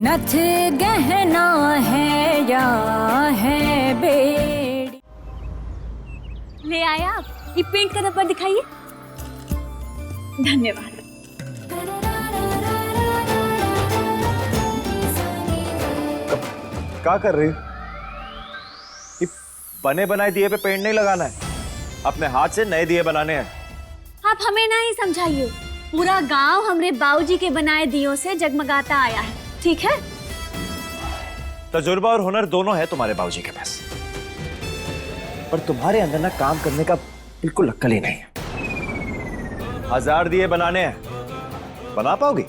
नथ गहना है या है बेड़ी। ले आए आप, ये पेंट का नंबर दिखाइए। धन्यवाद। क्या कर रही? ये बने बनाए दिए पे पेंट नहीं लगाना है, अपने हाथ से नए दिए बनाने हैं। आप हमें ना ही समझाइए, पूरा गांव हमरे बाबूजी के बनाए दियों से जगमगाता आया है, ठीक है? तजुर्बा और हुनर दोनों है तुम्हारे बाबूजी के पास, पर तुम्हारे अंदर ना काम करने का बिल्कुल अक्ल ही नहीं है। 1000 दिए बनाने हैं, बना पाओगी?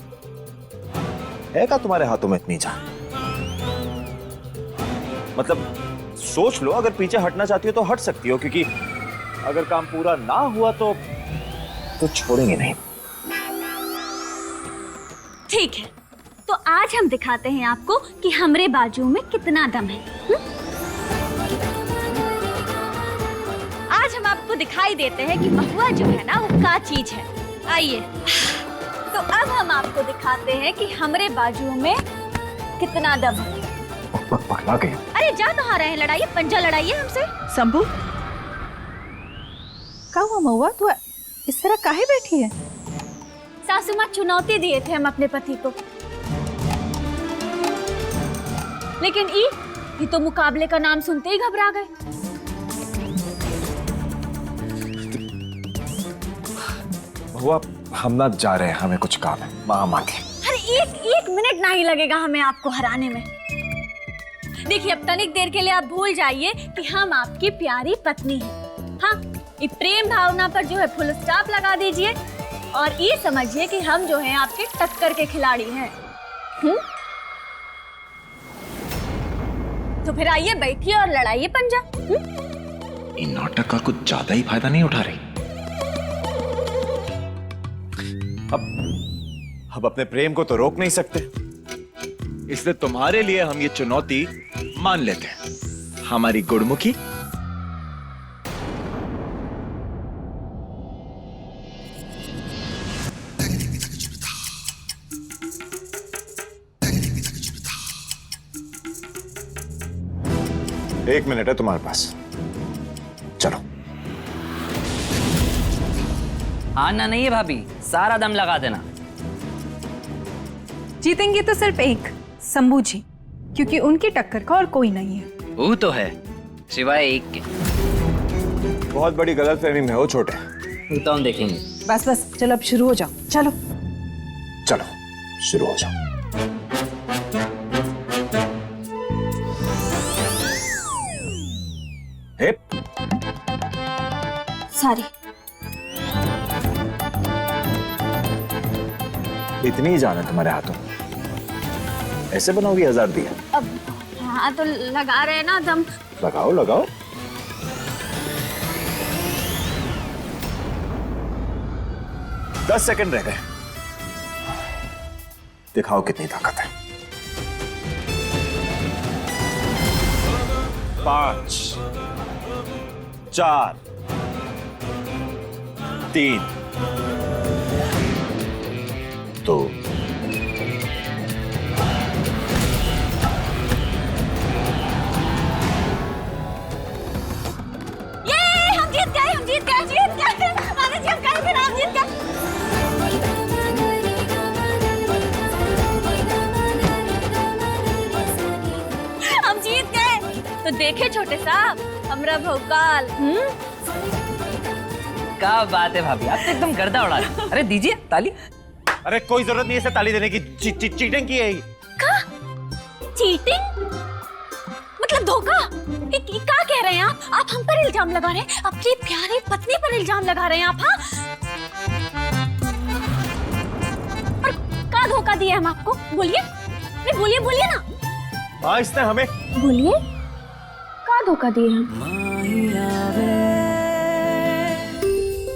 है क्या तुम्हारे हाथों में इतनी जान? मतलब सोच लो, अगर पीछे हटना चाहती हो तो हट सकती हो, क्योंकि अगर काम पूरा ना हुआ तो छोड़ेंगे नहीं। ठीक है, तो आज हम दिखाते हैं आपको कि हमरे बाजू में कितना दम है। आज हम आपको दिखाई देते हैं कि महुआ जो है ना वो क्या चीज है। आइए, तो अब हम आपको दिखाते हैं कि हमरे बाजू में कितना दम है। पकड़ा गए। अरे जा कहाँ रहे हैं, लड़ाइए, पंजा लड़ाइए हमसे। शंभू, क्या हुआ महुआ, तू इस तरह काहे बैठी है? सासू माँ चुनौती दिए थे हम अपने पति को, लेकिन ये तो मुकाबले का नाम सुनते ही घबरा गए। हुआ, हम ना जा रहे हैं, हमें कुछ काम है, माँ मांगे। अरे एक मिनट नहीं लगेगा हमें आपको हराने में। देखिए, अब तनिक देर के लिए आप भूल जाइए कि हम आपकी प्यारी पत्नी हैं। हाँ, ये प्रेम भावना पर जो है फुल स्टॉप लगा दीजिए और ये समझिए कि हम जो हैं आपके टक्कर के खिलाड़ी हैं। तो फिर आइए, बैठिए और लड़ाइए पंजा। इन नाटक का कुछ ज्यादा ही फायदा नहीं उठा रही। अब अपने प्रेम को तो रोक नहीं सकते, इसलिए तुम्हारे लिए हम ये चुनौती मान लेते हैं। हमारी गुड़मुखी एक मिनट है तुम्हारे पास, चलो। हाँ ना, नहीं है भाभी, सारा दम लगा देना। जीतेंगे तो सिर्फ एक, शंभू जी, क्योंकि उनकी टक्कर का और कोई नहीं है। वो तो है, सिवाय एक के। बहुत बड़ी गलतफहमी में हो छोटे। वो तो हम देखेंगे। बस बस, चलो अब शुरू हो जाओ। चलो चलो शुरू हो जाओ। Hip, sorry. इतनी ही जान है तुम्हारे हाथों, ऐसे बनाओगी 1000 दिया? अब हाँ तो लगा रहे हैं ना दम। लगाओ लगाओ। दस सेकंड रह गए, दिखाओ कितनी ताकत है। 5 4 3 2 हम जीत गए, हम जीत गए, जीत गए। माता जी, हम कहीं फिर आप जीत गए। हम जीत गए। तो देखे छोटे साहब, हमरा भौकाल। क्या बात है भाभी, आप तो एकदम गर्दा उड़ा रहे। अरे दीजिए ताली। अरे कोई जरूरत नहीं है इसे ताली देने की, चीटिंग की है। चीटिंग मतलब धोखा? क्या कह रहे हैं आप? आप हम पर इल्जाम लगा रहे हैं, अपनी प्यारी पत्नी पर इल्जाम लगा रहे हैं आप। हाँ, और क्या धोखा दिया हम आपको? बोलिए, अरे बोलिए, बोलिए ना। हाँ, इसने हमें बोलिए, क्या धोखा दिया हम?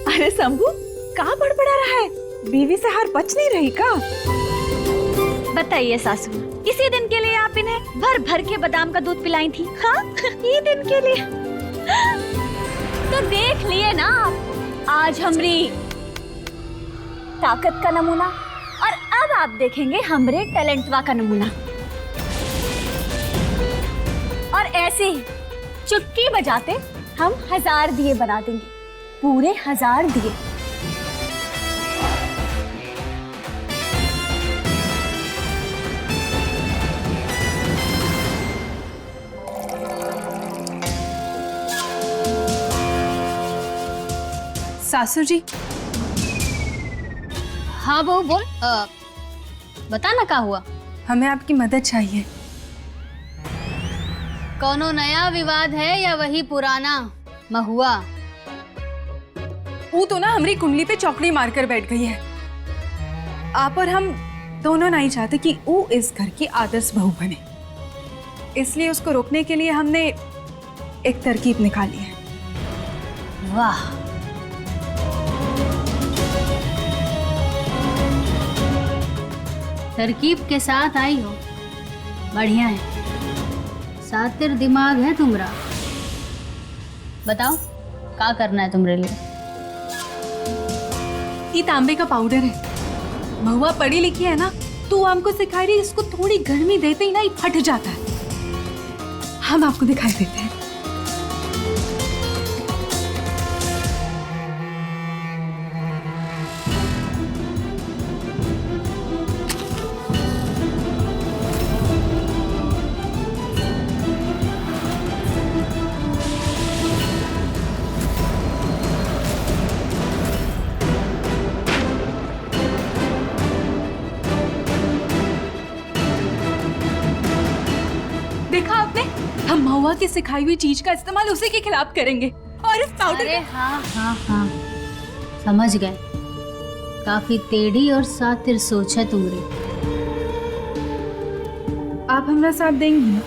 अरे शंभू, कहाँ बड़बड़ा रहा है? बीवी से हार बच नहीं रही का? बताइए सासू, इसी दिन के लिए आप इन्हें भर भर के बादाम का दूध पिलाई थी। हाँ, ये दिन के लिए। तो देख लिए ना आप आज हमारी ताकत का नमूना, और अब आप देखेंगे हमरे टैलेंटवा का नमूना। और ऐसे ही चुटकी बजाते हम 1000 दिए बना देंगे, पूरे 1000 दिए। सासू जी, हाँ बहू बोल, बता ना क्या हुआ। हमें आपकी मदद चाहिए। कौनो नया विवाद है या वही पुराना महुआ? वो तो ना हमारी कुंडली पे चौकड़ी मारकर बैठ गई है। आप और हम दोनों नहीं चाहते कि वो इस घर की आदर्श बहू बने, इसलिए उसको रोकने के लिए हमने एक तरकीब निकाली है। वाह, तरकीब के साथ आई हो, बढ़िया है। सातिर दिमाग है तुम्हारा। बताओ क्या करना है तुम्हारे लिए? ये तांबे का पाउडर है। महुआ पढ़ी लिखी है ना, तो वो हमको सिखाई रही, इसको थोड़ी गर्मी देते ही ना ये फट जाता है। हम आपको दिखाई देते हैं। देखा आपने, हम महुआ की सिखाई हुई चीज का इस्तेमाल उसी के खिलाफ करेंगे। और इस पाउडर अरे हाँ हाँ हाँ, समझ गए। काफी टेढ़ी और सातिर सोच है तुम्हारी। आप हमारा साथ देंगी?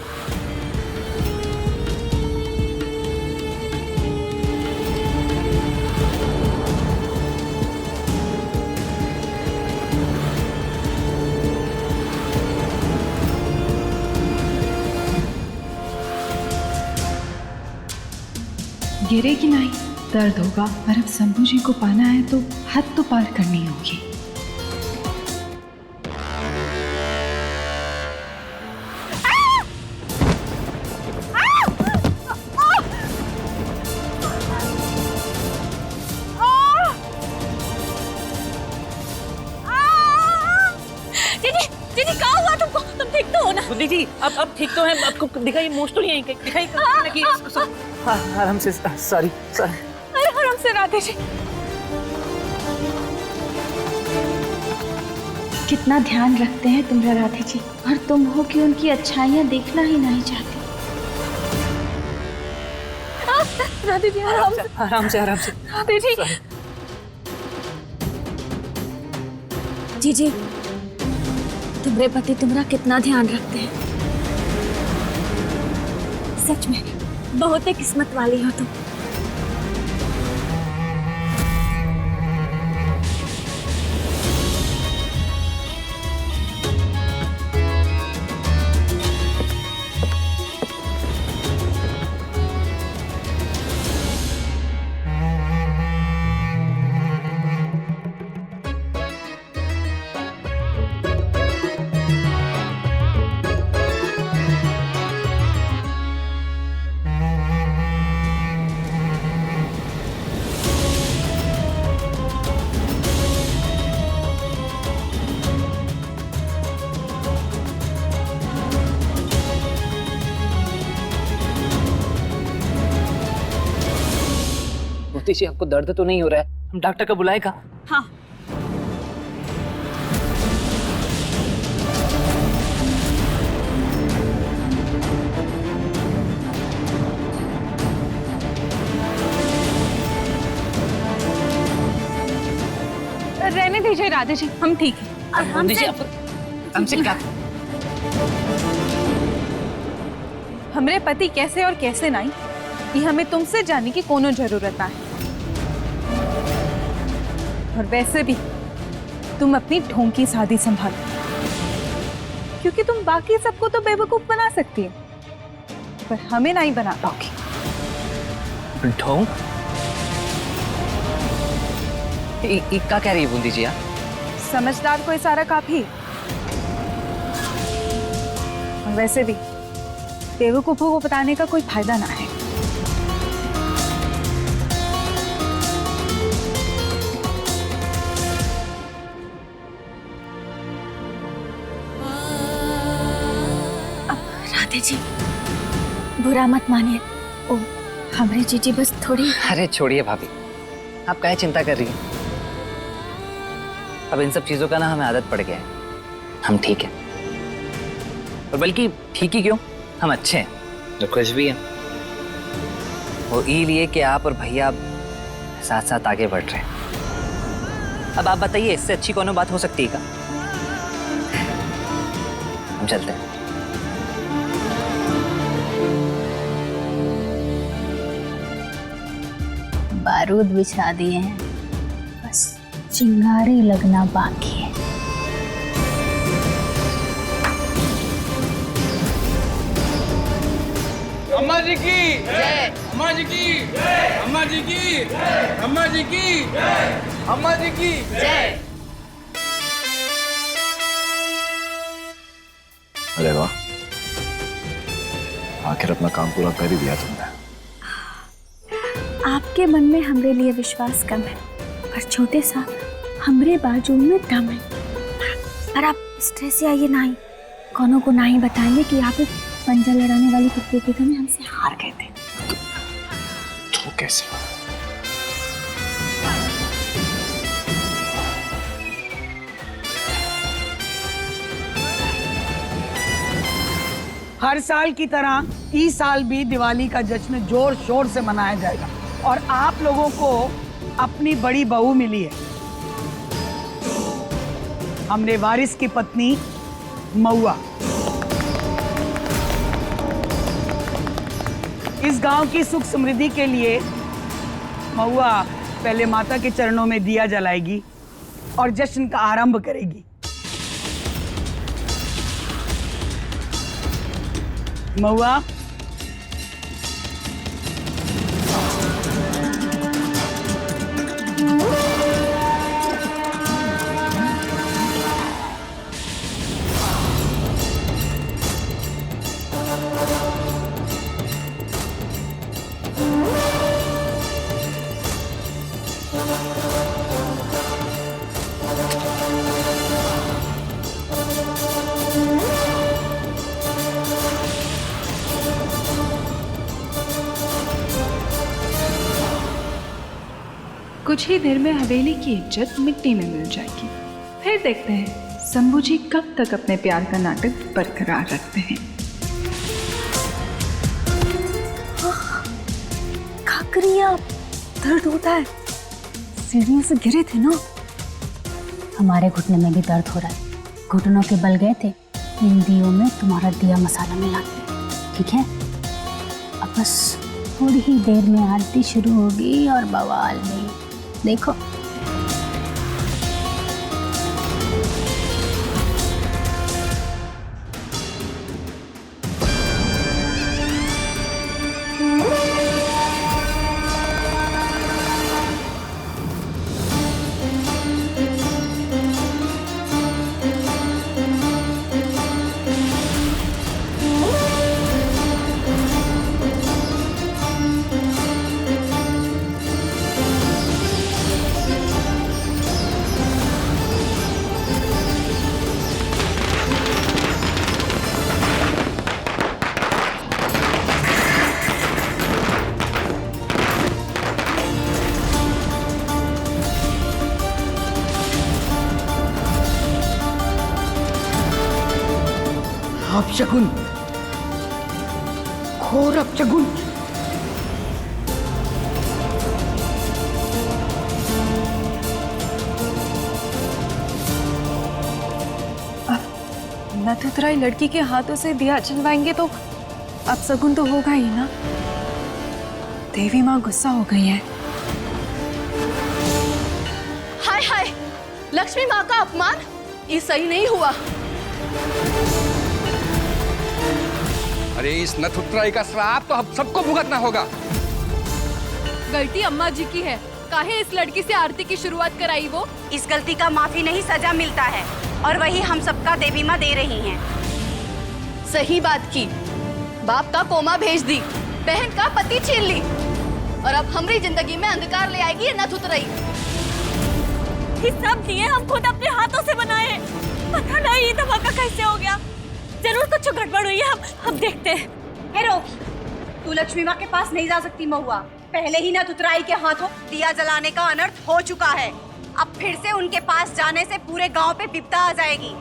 गिरेगी नहीं, दर्द होगा, पर अब शंभू जी को पाना है तो हद तो पार करनी होगी। दीदी क्या हुआ तुमको? तुम ठीक तो हो ना? बुद्धि जी अब ठीक तो है। आपको दिखाई, मोच तो नहीं आई, दिखाई कि हाँ आराम से, सॉरी। अरे आराम से राधे जी। कितना ध्यान रखते हैं तुम्हारा राधे जी, और तुम हो कि उनकी अच्छाइयाँ देखना ही नहीं चाहती। राधे जी आराम से, आराम से आराम से। राधे जी। जी तुम्हारे पति तुम्हारा कितना ध्यान रखते हैं। सच में बहुत ही किस्मत वाली हो तुम। बुद्धि जी आपको दर्द तो नहीं हो रहा है? हम डॉक्टर का बुलाएगा। हाँ रहने दीजिए राधे जी, हम ठीक हैं। बुद्धि जी आपको हमसे क्या? हमरे पति कैसे और कैसे नहीं, ये हमें तुमसे जानने की कोनो जरूरत ना है। और वैसे भी तुम अपनी ढोंगी शादी संभालो, क्योंकि तुम बाकी सबको तो बेवकूफ बना सकती हो, पर हमें नहीं बना पाओगी। ढोंग? क्या कह रही है बूंदी जी आप? समझदार को इशारा काफी। और वैसे भी बेवकूफों को बताने का कोई फायदा ना है। राधे जी, बुरा मत मानिए। ओ, हमारी जीजी बस थोड़ी। अरे छोड़िए भाभी, आप काहे चिंता कर रही हैं? अब इन सब चीजों का ना हमें आदत पड़ गया है। हम ठीक है, और बल्कि ठीक ही क्यों, हम अच्छे हैं, जो खुश भी हैं। वो लिए कि आप और भैया साथ साथ आगे बढ़ रहे हैं। अब आप बताइए, इससे अच्छी कौन बात हो सकती है क्या? हम चलते हैं। बारूद बिछा दिए हैं, बस चिंगारी लगना बाकी है। अम्मा जी की जय, अम्मा जी की जय, अम्मा जी की जय, अम्मा जी की जय, अम्मा जी की जय। अरे वाह, आखिर अपना काम पूरा कर ही दिया तुमने। आपके मन में हमरे लिए विश्वास कम है, पर छोटे सा हमरे बाजू में दम है। पर आप स्ट्रेस या ये नहीं, कोनो को नहीं बताएंगे कि आप पंजा लड़ाने वाली प्रतियोगिता में हमसे हार गए थे। तो कैसे? हर साल की तरह इस साल भी दिवाली का जश्न जोर शोर से मनाया जाएगा और आप लोगों को अपनी बड़ी बहू मिली है। हमने वारिस की पत्नी महुआ, इस गांव की सुख समृद्धि के लिए महुआ पहले माता के चरणों में दिया जलाएगी और जश्न का आरंभ करेगी। महुआ, कुछ ही देर में हवेली की इज्जत मिट्टी में मिल जाएगी। फिर देखते हैं शंभू जी कब तक अपने प्यार का नाटक बरकरार रखते हैं। खाकरिया, दर्द होता है। सीढ़ियों से गिरे थे ना। हमारे घुटने में भी दर्द हो रहा है, घुटनों के बल गए थे। इन दियों में तुम्हारा दिया मसाला मिला के, ठीक है? अब बस थोड़ी ही देर में आरती शुरू होगी और बवाल में देखो। अपशकुन, घोर अपशकुन। नथुतराई लड़की के हाथों से दिया जलवाएंगे तो अपशगुन तो होगा ही ना। देवी माँ गुस्सा हो गई है। हाय हाय, लक्ष्मी माँ का अपमान, ये सही नहीं हुआ। अरे इस नथुतराई का श्राप तो हम सबको भुगतना होगा। गलती अम्मा जी की है, काहे इस लड़की से आरती की शुरुआत कराई वो। इस गलती का माफी नहीं सजा मिलता है, और वही हम सबका देवी माँ दे रही हैं। सही बात की, बाप का कोमा भेज दी, बहन का पति छीन ली, और अब हमारी जिंदगी में अंधकार ले आएगी ये नथुतराई। ये सब दिए हम खुद अपने हाथों से बनाए। पता नहीं ये धमाका कैसे हो गया। जरूर कुछ गड़बड़ हुई है, हम देखते हैं। हेरो, तू लक्ष्मी माँ के पास नहीं जा सकती महुआ। पहले ही नथुतराई के हाथों दिया जलाने का अनर्थ हो चुका है। अब फिर से उनके पास जाने से पूरे गांव पे विपदा आ जाएगी।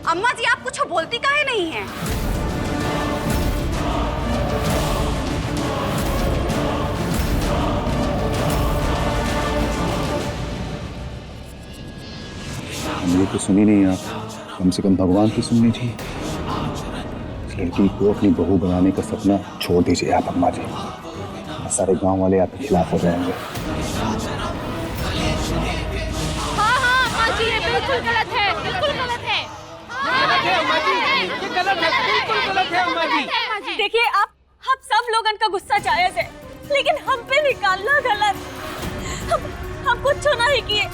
अम्मा जी, आप कुछ बोलती काहे नहीं हैं? ये तो सुनी नहीं आप, कम से कम भगवान की सुननी थी। लड़की को अपनी बहू बनाने का सपना छोड़ दीजिए आप अम्मा जी, सारे गांव वाले आपके खिलाफ हो जाएंगे। हाँ अम्मा जी, ये बिल्कुल गलत है, बिल्कुल गलत है। गलत है अम्मा जी, ये गलत है, बिल्कुल गलत है अम्मा जी। देखिए, आप सब लोगन का गुस्सा जायज है, लेकिन हम पे निकालना गलत। हम कुछ नहीं किए।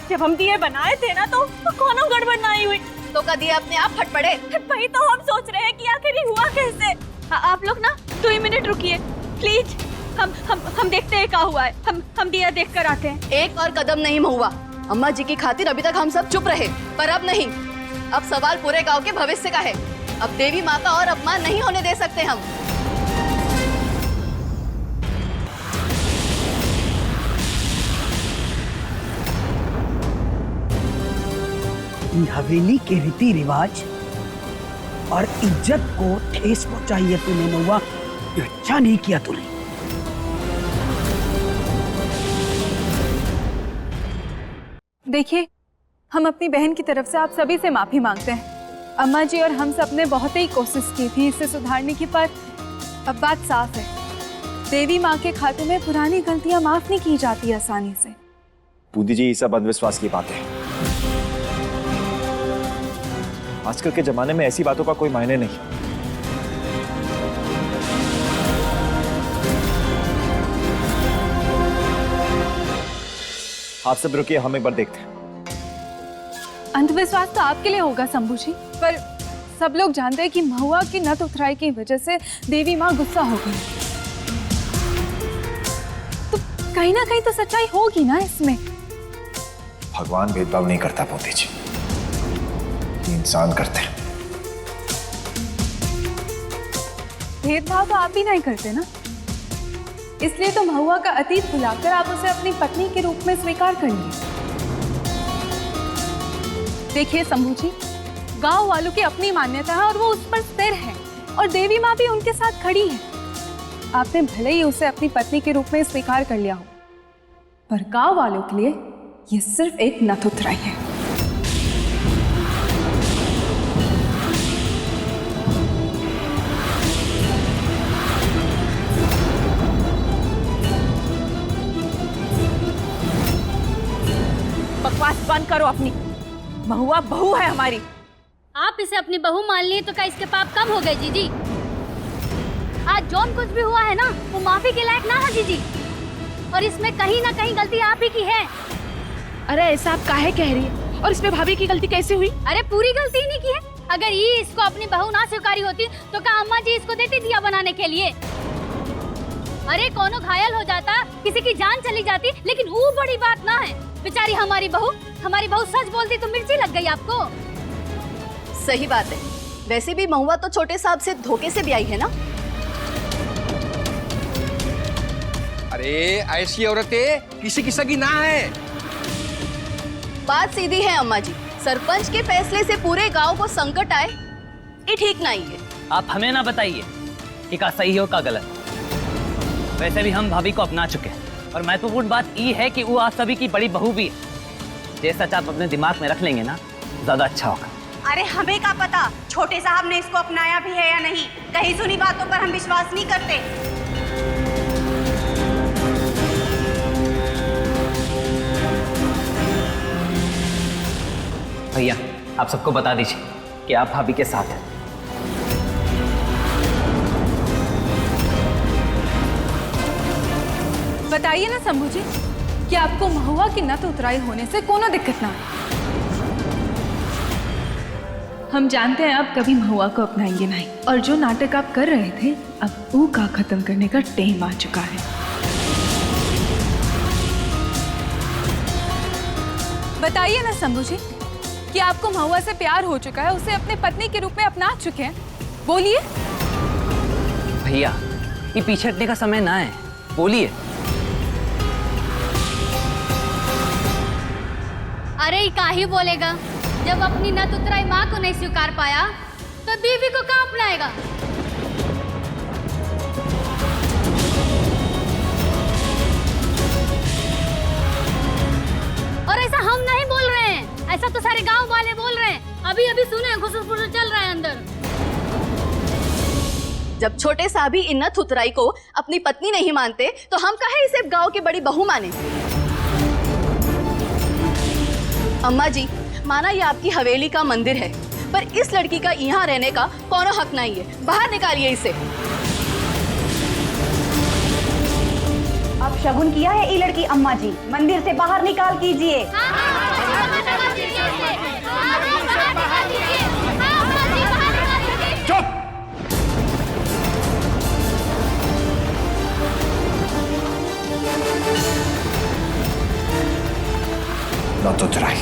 जब हम दिए बनाए थे ना, तो कोनो गड़बड़ नहीं हुई। तो का दिए अपने आप फट पड़े। वही तो हम सोच रहे हैं कि आखिर ये हुआ कैसे। आप लोग ना 2 मिनट रुकिए प्लीज। हम देखते हैं क्या हुआ है। हम दिया देख कर आते हैं। एक और कदम नहीं महुआ। अम्मा जी की खातिर अभी तक हम सब चुप रहे, पर अब नहीं। अब सवाल पूरे गांव के भविष्य का है। अब देवी माँ का और अपमान नहीं होने दे सकते हम। हवेली के रीति रिवाज और इज्जत को ठेस पहुंचाई है तूने महुआ। ये अच्छा नहीं किया तूने। देखिए, हम अपनी बहन की तरफ से आप सभी से माफी मांगते हैं। अम्मा जी और हम सब ने बहुत ही कोशिश की थी इसे सुधारने की, पर अब बात साफ है। देवी माँ के खाते में पुरानी गलतियां माफ नहीं की जाती आसानी से। बूदी जी, ये सब अंधविश्वास की बात है। आजकल के जमाने में ऐसी बातों का कोई मायने नहीं। आप सब रुकिए, हम एक बार देखते हैं। अंधविश्वास तो आपके लिए होगा शंभू जी, पर सब लोग जानते हैं कि महुआ की नथुतराई की वजह से देवी माँ गुस्सा हो गई। तो कहीं ना कहीं तो सच्चाई होगी ना इसमें। भगवान भेदभाव नहीं करता बूदी जी, इंसान करते हैं। भेदभाव तो आप ही नहीं करते ना, इसलिए तो महुआ का अतीत भुलाकर आप उसे अपनी पत्नी के रूप में स्वीकार कर लिए। देखिए शंभू जी, गांव वालों की अपनी मान्यता है और वो उस पर स्थिर है, और देवी माँ भी उनके साथ खड़ी है। आपने भले ही उसे अपनी पत्नी के रूप में स्वीकार कर लिया हो, पर गांव वालों के लिए ये सिर्फ एक नथुतराई है। बकवास बंद करो अपनी। महुआ बहू है हमारी। आप इसे अपनी बहू मान लिए तो क्या इसके पाप कम हो गए जीजी? आज जौन कुछ भी हुआ है ना, वो माफी के लायक ना है जीजी, और इसमें कहीं ना कहीं गलती आप ही की है। अरे ऐसा आप काहे कह रही है? और इसमें भाभी की गलती कैसे हुई? अरे पूरी गलती ही नहीं की है। अगर ये इसको अपनी बहू ना स्वीकारी होती तो क्या अम्मा जी इसको देती दिया बनाने के लिए? अरे कोनो घायल हो जाता, किसी की जान चली जाती, लेकिन वो बड़ी बात ना है। बेचारी हमारी बहू सच बोलती तो मिर्ची लग गई आपको। सही बात है। वैसे भी महुआ तो छोटे साहब से धोखे से भी आई है ना। अरे ऐसी औरतें किसी की सगी ना है। बात सीधी है अम्मा जी, सरपंच के फैसले से पूरे गांव को संकट आए, ये ठीक नहीं है। आप हमें ना बताइए कि का सही हो का गलत। वैसे भी हम भाभी को अपना चुके हैं, और महत्वपूर्ण बात ये है कि वो आप सभी की बड़ी बहू भी है। ये सच आप अपने दिमाग में रख लेंगे ना, ज्यादा अच्छा होगा। अरे हमें क्या पता छोटे साहब ने इसको अपनाया भी है या नहीं। कहीं सुनी बातों पर हम विश्वास नहीं करते। भैया, आप सबको बता दीजिए कि आप भाभी के साथ हैं। बताइए ना शंभू जी कि आपको महुआ की नथुतराई होने से कोनो दिक्कत ना है। हम जानते हैं आप कभी महुआ को अपनाएंगे नहीं, और जो नाटक आप कर रहे थे अब वो का खत्म करने का टाइम आ चुका है। बताइए ना शंभू जी कि आपको महुआ से प्यार हो चुका है, उसे अपने पत्नी के रूप में अपना चुके हैं, बोलिए। भैया ये पीछे हटने का समय ना है, बोलिए। अरे ये का ही बोलेगा, जब अपनी नत उतराई माँ को नहीं स्वीकार पाया तो बीवी को कहाँ अपनाएगा। और ऐसा हम नहीं बोल रहे हैं, ऐसा तो सारे गांव वाले बोल रहे हैं। अभी अभी सुने घुसुस चल रहा है अंदर। जब छोटे साहब ही इन नत उतराई को अपनी पत्नी नहीं मानते तो हम काहे इसे गांव की बड़ी बहू माने। अम्मा जी, माना ये आपकी हवेली का मंदिर है, पर इस लड़की का यहाँ रहने का कौनो हक नहीं है। बाहर निकालिए इसे। अब शगुन किया है ये लड़की अम्मा जी, मंदिर से बाहर निकाल कीजिए। चुप! नत उतराई,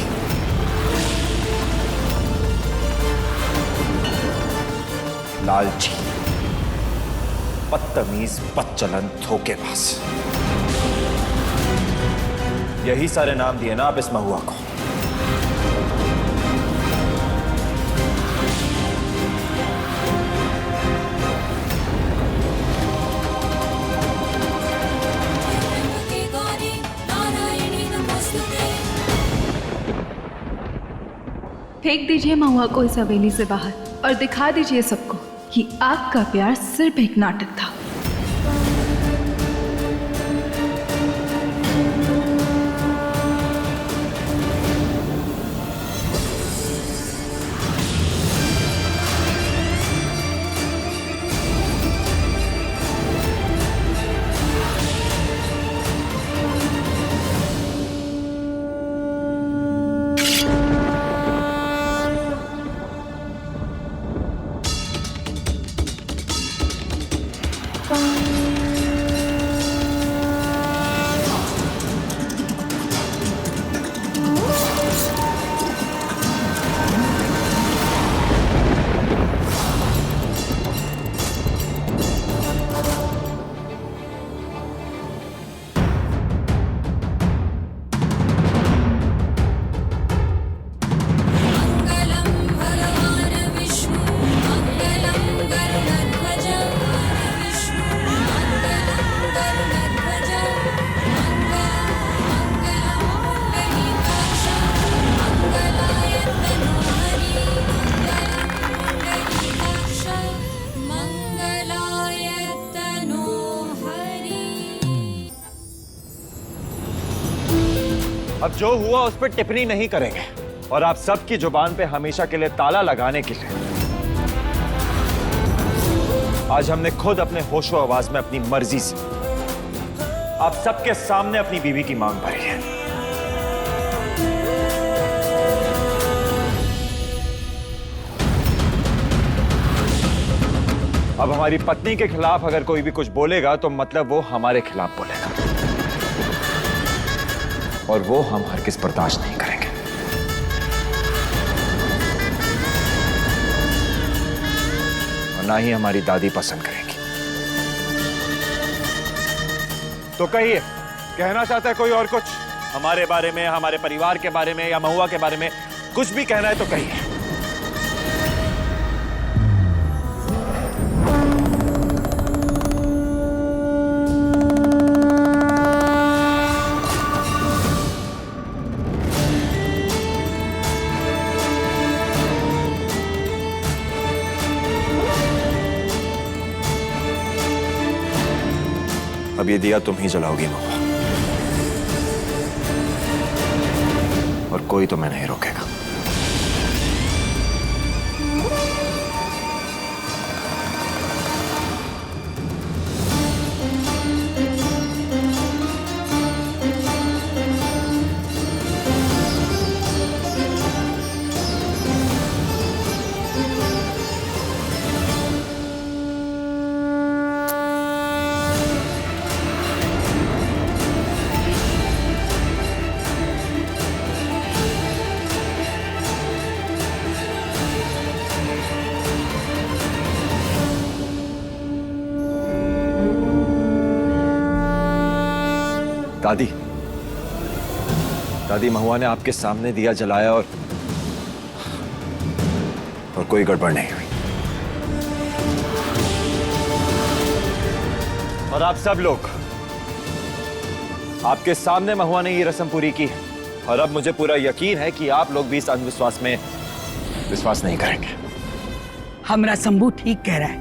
लालची, बदतमीज, बदचलन, धोखेबाज, यही सारे नाम दिए ना आप इस महुआ को। फेंक दीजिए महुआ को इस हवेली से बाहर और दिखा दीजिए सबको कि आपका प्यार सिर्फ एक नाटक था। अब जो हुआ उस पर टिप्पणी नहीं करेंगे और आप सबकी जुबान पे हमेशा के लिए ताला लगाने के लिए आज हमने खुद अपने होशो आवाज में अपनी मर्जी से आप सबके सामने अपनी बीवी की मांग भरी है। अब हमारी पत्नी के खिलाफ अगर कोई भी कुछ बोलेगा तो मतलब वो हमारे खिलाफ बोलेगा और वो हम हरगिज़ बर्दाश्त नहीं करेंगे। और ना ही हमारी दादी पसंद करेगी। तो कहिए, कहना चाहता है कोई और कुछ हमारे बारे में, हमारे परिवार के बारे में या महुआ के बारे में? कुछ भी कहना है तो कहिए। अब ये दिया तुम ही जलाओगी महुआ, और कोई तुम्हें नहीं रोकेगा। दादी, दादी महुआ ने आपके सामने दिया जलाया और कोई गड़बड़ नहीं हुई। और आप सब लोग, आपके सामने महुआ ने ये रस्म पूरी की और अब मुझे पूरा यकीन है कि आप लोग भी इस अंधविश्वास में विश्वास नहीं करेंगे। हमरा शंभू ठीक कह रहा है।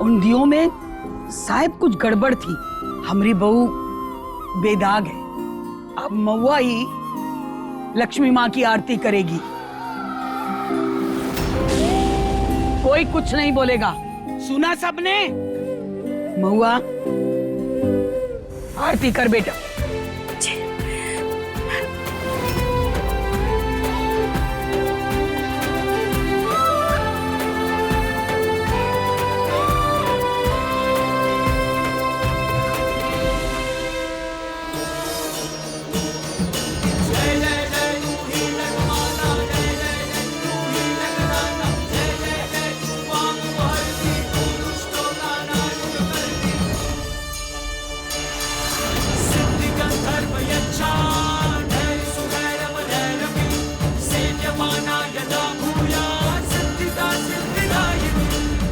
उन दियों में शायद कुछ गड़बड़ थी। हमारी बहू बेदाग है। अब महुआ ही लक्ष्मी माँ की आरती करेगी। कोई कुछ नहीं बोलेगा। सुना सबने? महुआ, आरती कर बेटा।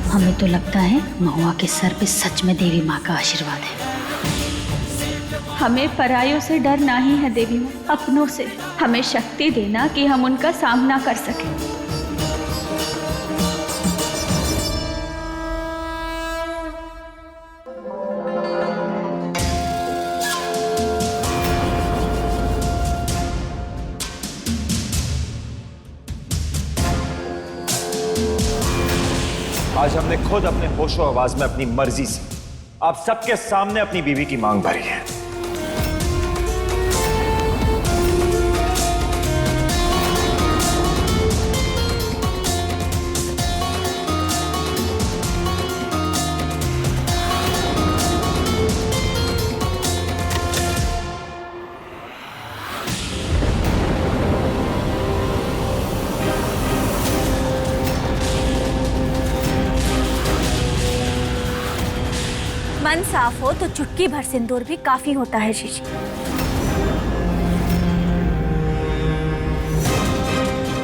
हमें तो लगता है महुआ के सर पे सच में देवी माँ का आशीर्वाद है। हमें परायों से डर नहीं है देवी माँ, अपनों से। हमें शक्ति देना कि हम उनका सामना कर सकें। आज हमने खुद अपने होशो आवाज में अपनी मर्जी से आप सबके सामने अपनी बीवी की मांग भरी है। मन साफ हो तो चुटकी भर सिंदूर भी काफी होता है जीजी।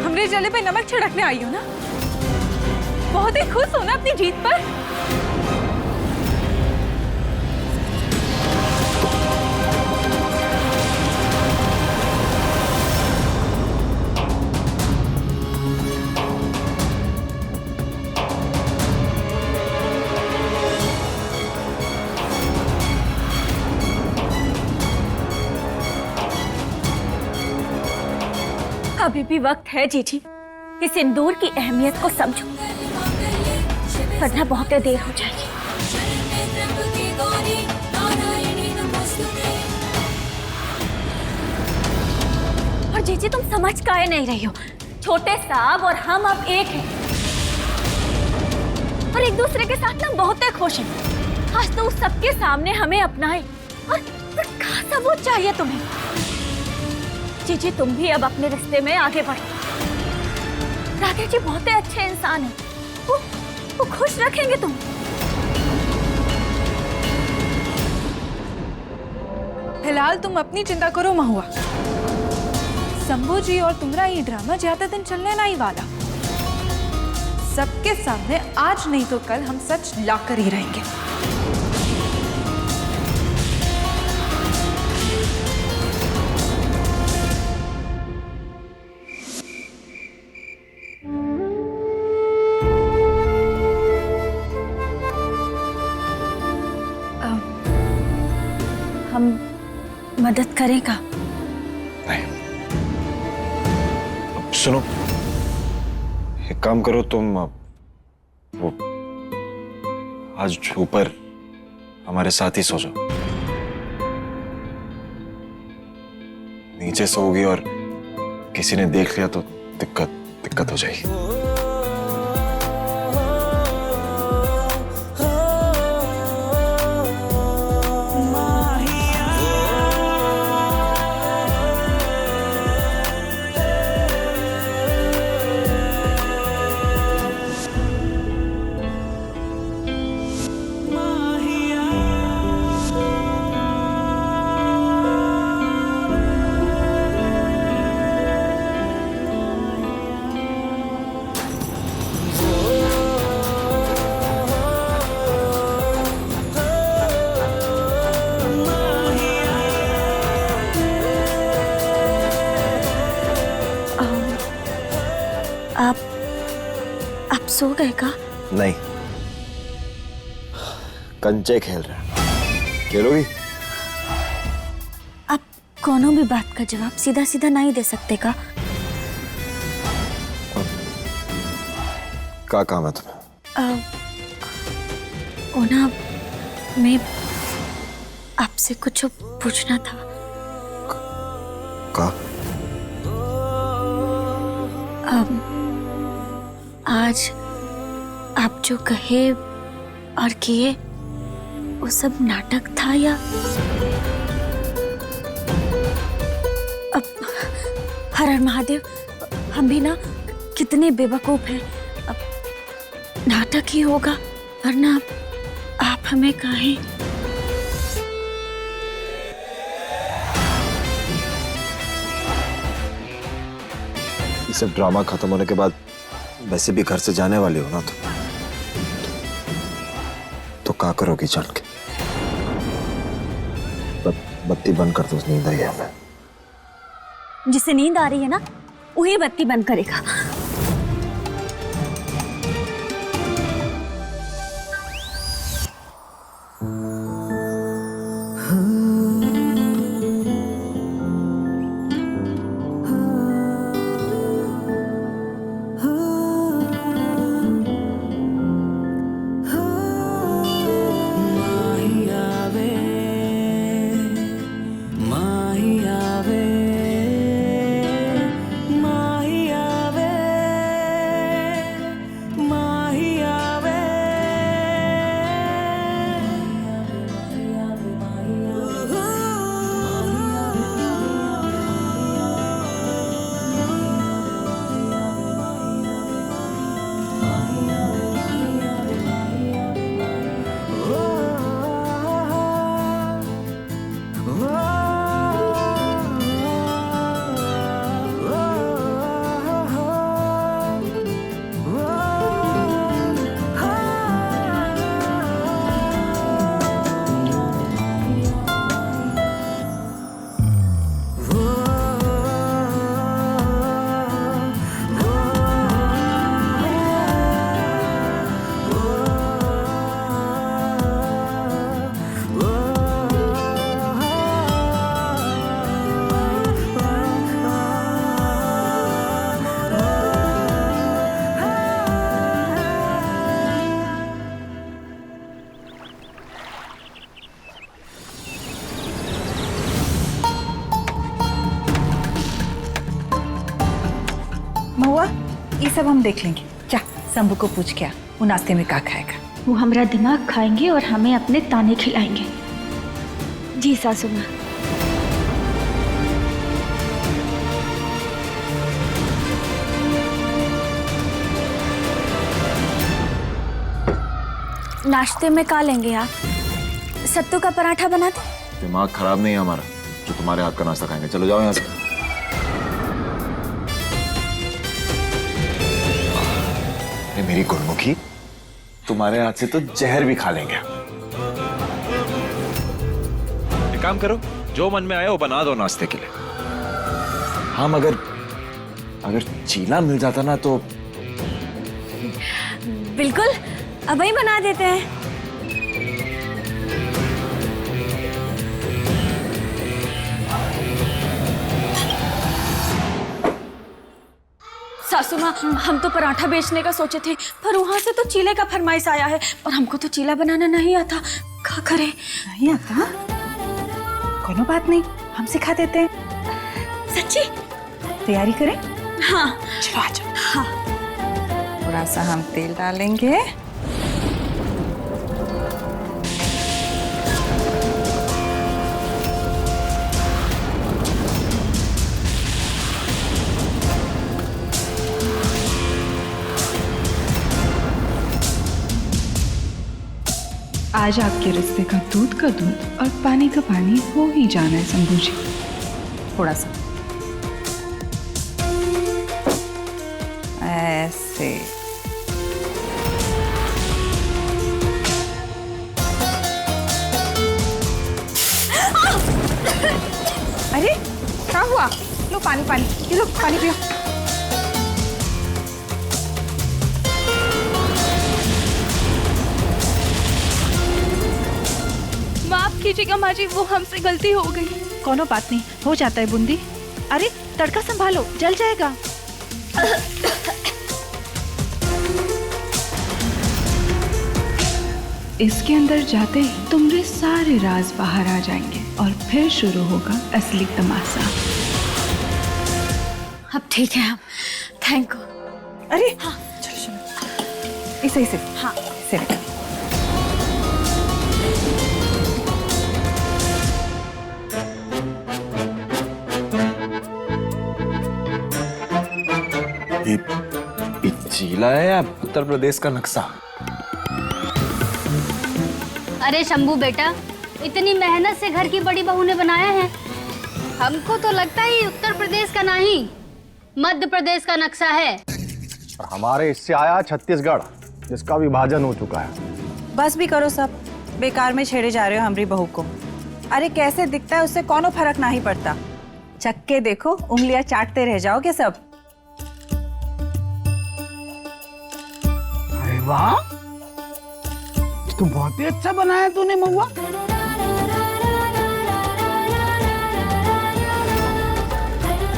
हमरे जले पे नमक छिड़कने आई हो ना? बहुत ही खुश हो ना अपनी जीत पर? अभी भी वक्त है जीजी कि सिंदूर की अहमियत को समझो, वरना बहुत देर हो जाएगी। और जीजी तुम समझ काहे नहीं रही हो? छोटे साहब और हम अब एक हैं और एक दूसरे के साथ ना बहुत खुश हैं। आज तो सबके सामने हमें अपनाए और क्या सबूत चाहिए तुम्हें? जीजी तुम भी अब अपने रिश्ते में आगे बढ़ो। राधे जी बहुत ही अच्छे इंसान हैं, वो खुश रखेंगे तुम। फिलहाल तुम अपनी चिंता करो महुआ। शंभू जी और तुम्हारा ये ड्रामा ज्यादा दिन चलने नहीं वाला। सबके सामने आज नहीं तो कल हम सच लाकर ही रहेंगे। हम मदद करेगा? नहीं। अब सुनो, एक काम करो तुम, वो आज ऊपर हमारे साथ ही सो जाओ। नीचे सोओगी और किसी ने देख लिया तो दिक्कत हो जाएगी। सो गए का? नहीं, कंचे खेल रहे हैं। खेलोगी? आप कोनो भी बात का जवाब सीधा सीधा नहीं दे सकते का? क्या काम है तुम्हें? ओना, मैं आपसे कुछ पूछना था। का? आज आप जो कहे और किए वो सब नाटक था या अब हर हर महादेव, हम भी ना कितने बेवकूफ हैं। अब नाटक ही होगा, वरना आप हमें कहें। ये सब ड्रामा खत्म होने के बाद वैसे भी घर से जाने वाली हो ना, तो क्या करोगी चल के? बत्ती बंद कर दो, नींद आई है हमें। जिसे नींद आ रही है ना, वही बत्ती बंद करेगा। महुआ, ये सब हम देख लेंगे। जा शंभू को पूछ के आ, वो नाश्ते में क्या खाएगा। वो हमारा दिमाग खाएंगे और हमें अपने ताने खिलाएंगे। जी सासू माँ। नाश्ते में क्या लेंगे आप? सत्तू का पराठा बनाते? दिमाग खराब नहीं है हमारा जो तुम्हारे हाथ का नाश्ता खाएंगे। चलो जाओ यहाँ से। मेरी गुरमुखी, तुम्हारे हाथ से तो जहर भी खा लेंगे। एक काम करो, जो मन में आए वो बना दो नाश्ते के लिए। हम अगर चीला मिल जाता ना तो। बिल्कुल, अब ही बना देते हैं। सासू माँ, हम तो पराठा बेचने का सोचे थे, पर वहाँ से तो चीले का फरमाइश आया है और हमको तो चीला बनाना नहीं आता। क्या करें? नहीं आता? कोनो बात नहीं, हम सिखा देते हैं। सच्ची? तैयारी करें? हाँ। चलो आ जाओ। हाँ। थोड़ा सा हम तेल डालेंगे। आज आपके रिश्ते का दूध और पानी का पानी हो ही जाना है शंभू जी। थोड़ा सा ऐसे। अरे क्या हुआ? लो पानी, ये लो पानी पियो। कीजिएगा माँ जी, वो हमसे गलती हो गई। कोनो बात नहीं, हो जाता है बूंदी। अरे तड़का संभालो, जल जाएगा। इसके अंदर जाते ही तुम्हारे सारे राज बाहर आ जाएंगे और फिर शुरू होगा असली तमाशा। अब ठीक है हम, थैंक यू। अरे हाँ इसे हाँ इसे लेकर। ये चीला है या उत्तर प्रदेश का नक्शा? अरे शंभू बेटा, इतनी मेहनत से घर की बड़ी बहू ने बनाया है। हमको तो लगता है उत्तर प्रदेश का नहीं, मध्य प्रदेश का नक्शा है। और हमारे इससे आया छत्तीसगढ़, जिसका विभाजन हो चुका है। बस भी करो सब, बेकार में छेड़े जा रहे हो हमारी बहू को। अरे कैसे दिखता है उससे कोनो फर्क नहीं पड़ता। चक्के देखो, उंगलियां चाटते रह जाओगे सब। अरे वाह, तो बहुत ही अच्छा बनाया तूने महुआ।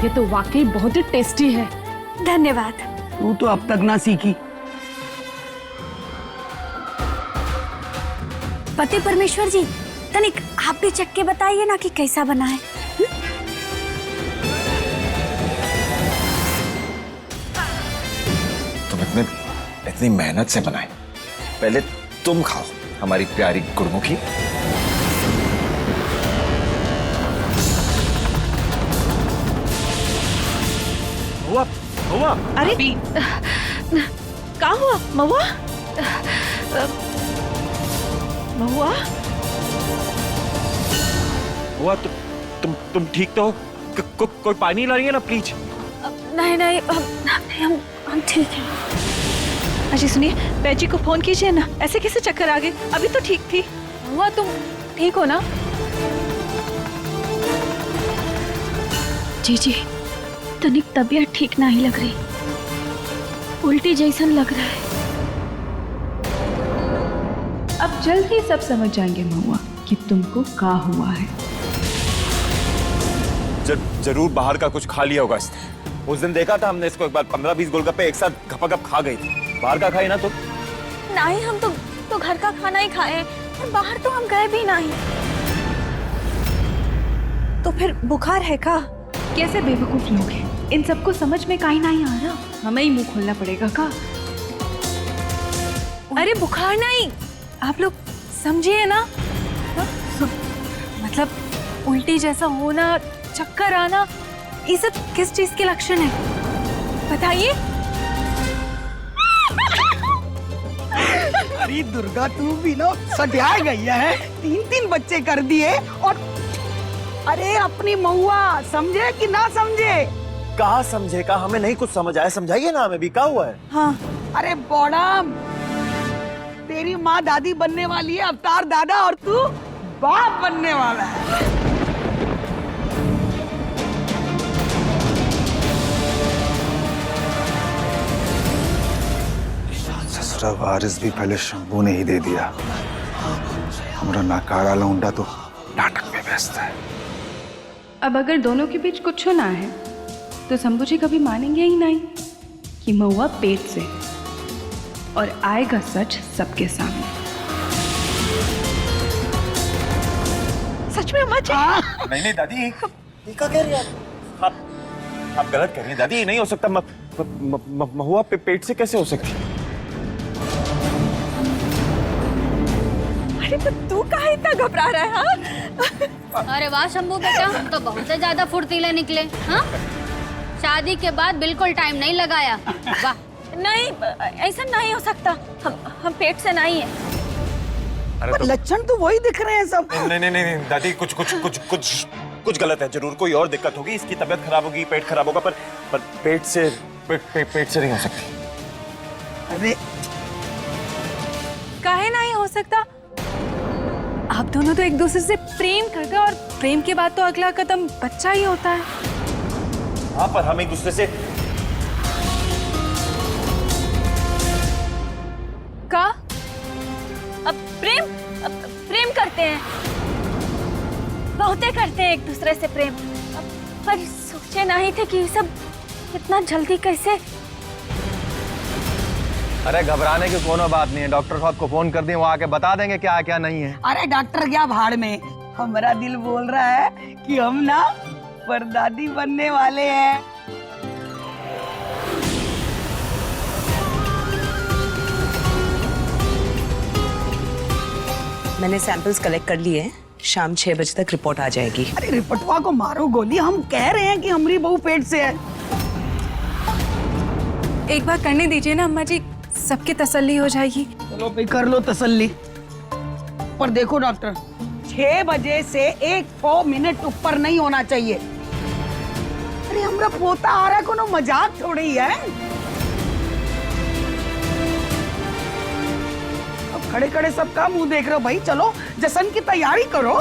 ये तो वाकई बहुत ही टेस्टी है। धन्यवाद। तू तो अब तक ना सीखी। पति परमेश्वर जी, तनिक आप भी चक्के बताइए ना कि कैसा बना है। तुम इतनी मेहनत से बनाए, पहले तुम खाओ हमारी प्यारी गुड़मुखी। हुआ अरे क्या हुआ महुआ? महुआ हुआ तुम ठीक तो हो? कोई पानी ला रही है ना प्लीज? नहीं नहीं, हम ठीक हैं। अजी सुनिए, बैजी को फोन कीजिए ना। ऐसे कैसे चक्कर आ गए? अभी तो ठीक थी। हुआ तुम ठीक हो ना? जी तनिक तबीयत ठीक नहीं लग रही, उल्टी जैसन लग रहा है। अब जल्द ही सब समझ जाएंगे महुआ कि तुमको क्या हुआ है। जरूर बाहर का कुछ खा लिया होगा इसने। उस दिन देखा था हमने इसको, एक बार 15-20 गोलगप्पे एक साथ घपाघप खा गई थी। बाहर का खाई ना तुम? नहीं, हम तो घर का खाना ही खाए और बाहर तो हम गए भी नहीं। तो फिर बुखार है का? कैसे बेवकूफ लोग हैं, इन सबको समझ में काहे नहीं आ रहा। हमें ही मुंह खोलना पड़ेगा का? अरे बुखार नहीं, आप लोग समझिए ना। मतलब उल्टी जैसा होना, चक्कर आना, ये सब किस चीज के लक्षण है बताइए? अरे दुर्गा, तू भी ना सटिया गई है। 3-3 बच्चे कर दिए और अरे अपनी महुआ समझे कि ना समझे? कहा समझे का? हमें नहीं कुछ समझ आया, समझाइए ना हमें भी, क्या हुआ है? हाँ अरे बॉडम, तेरी माँ दादी बनने वाली है, अवतार दादा, और तू बाप बनने वाला है। ससुरा वारिस भी पहले शंभू ने ही दे दिया। हमारा नाकारा लौंडा तो नाटक में व्यस्त है। अब अगर दोनों के बीच कुछ होना है तो शंभू जी कभी मानेंगे ही नहीं कि महुआ पेट से है, और आएगा सच सबके सामने। सच में अम्मा जी? नहीं दादी, ये क्या कह रही हैं आप गलत कह रही हैं दादी। ये नहीं हो सकता। महुआ पेट से कैसे हो सकती? अरे तो तू काहे इतना घबरा रहा है? हाँ? अरे वाह शंभू बेटा, हम तो बहुत से ज्यादा फुर्तीले निकले। हाँ, शादी के बाद बिल्कुल टाइम नहीं लगाया। वाह। नहीं, ऐसा नहीं हो सकता। हम पेट से नहीं है। अरे तो लक्षण तो वही दिख रहे हैं सब। नहीं दादी, कुछ गलत है जरूर। कोई और दिक्कत होगी, इसकी तबीयत खराब होगी, पेट खराब होगा, पर पेट से नहीं हो सकती। अरे काहे नहीं हो सकता? आप दोनों तो एक दूसरे से प्रेम करते हो, और प्रेम के बाद तो अगला कदम बच्चा ही होता है। हाँ, पर हम एक दूसरे से का अब प्रेम करते हैं। बहुते करते हैं एक दूसरे से प्रेम, पर सोचे नहीं थे कि ये सब इतना जल्दी कैसे। अरे घबराने की कोनो बात नहीं है, डॉक्टर साहब को फोन कर दिए, वो आके बता देंगे क्या क्या नहीं है। अरे डॉक्टर क्या भाड़ में, हमारा दिल बोल रहा है कि हम ना परदादी बनने वाले हैं। मैंने सैंपल्स कलेक्ट कर लिए हैं, शाम 6 बजे तक रिपोर्ट आ जाएगी। अरे रिपोर्टवा को मारो गोली, हम कह रहे हैं कि हमारी बहू पेट से है। एक बार करने दीजिए ना अम्मा जी, सबकी तसल्ली हो जाएगी। चलो भाई कर लो तसल्ली, पर देखो डॉक्टर 6 बजे से 1 मिनट ऊपर नहीं होना चाहिए। अरे हमारा पोता आ रहा है, कोनो मजाक थोड़ी है। अब खड़े खड़े सबका मुंह देख रहे हो भाई, चलो जश्न की तैयारी करो।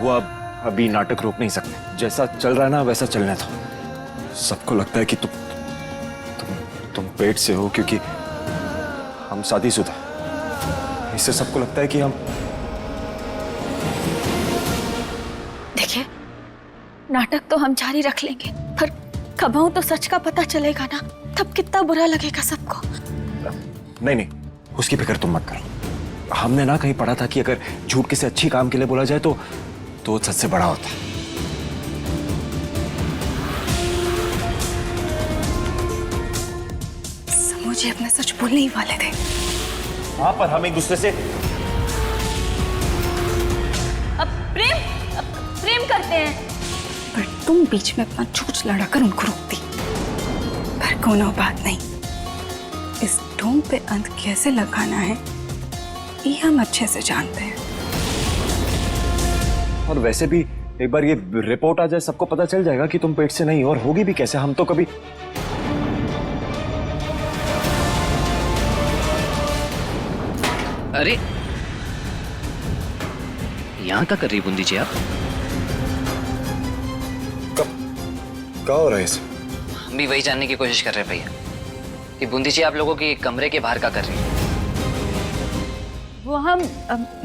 वो अभी नाटक रोक नहीं सकते, जैसा चल रहा है ना वैसा चलने दो। सबको लगता है कि तुम पेट से हो क्योंकि हम शादीशुदा, इससे सबको लगता है कि हम। देखिए, नाटक तो हम जारी रख लेंगे, पर कबहू तो सच का पता चलेगा ना, तब कितना बुरा लगेगा सबको। नहीं, उसकी फिक्र तुम मत करो। हमने ना कहीं पढ़ा था कि अगर झूठ किसी अच्छी काम के लिए बोला जाए तो सच से बड़ा होता है। मुझे अपना सच बोलने ही वाले थे। हाँ, पर हम एक दूसरे से अब प्रेम करते हैं, पर तुम बीच में अपना चोच लड़ाकर उनको रोकती। पर कोनो बात नहीं, इस ढोंग पे अंत कैसे लगाना है ये हम अच्छे से जानते हैं। और वैसे भी एक बार ये रिपोर्ट आ जाए, सबको पता चल जाएगा कि तुम पेट से नहीं, और होगी भी कैसे। हम तो कभी अरे यहाँ क्या कर रही बूंदी जी आप? क्या हो रहा है इसे? हम भी वही जानने की कोशिश कर रहे हैं भैया कि बूंदी जी आप लोगों की कमरे के बाहर क्या कर रही है। वो हम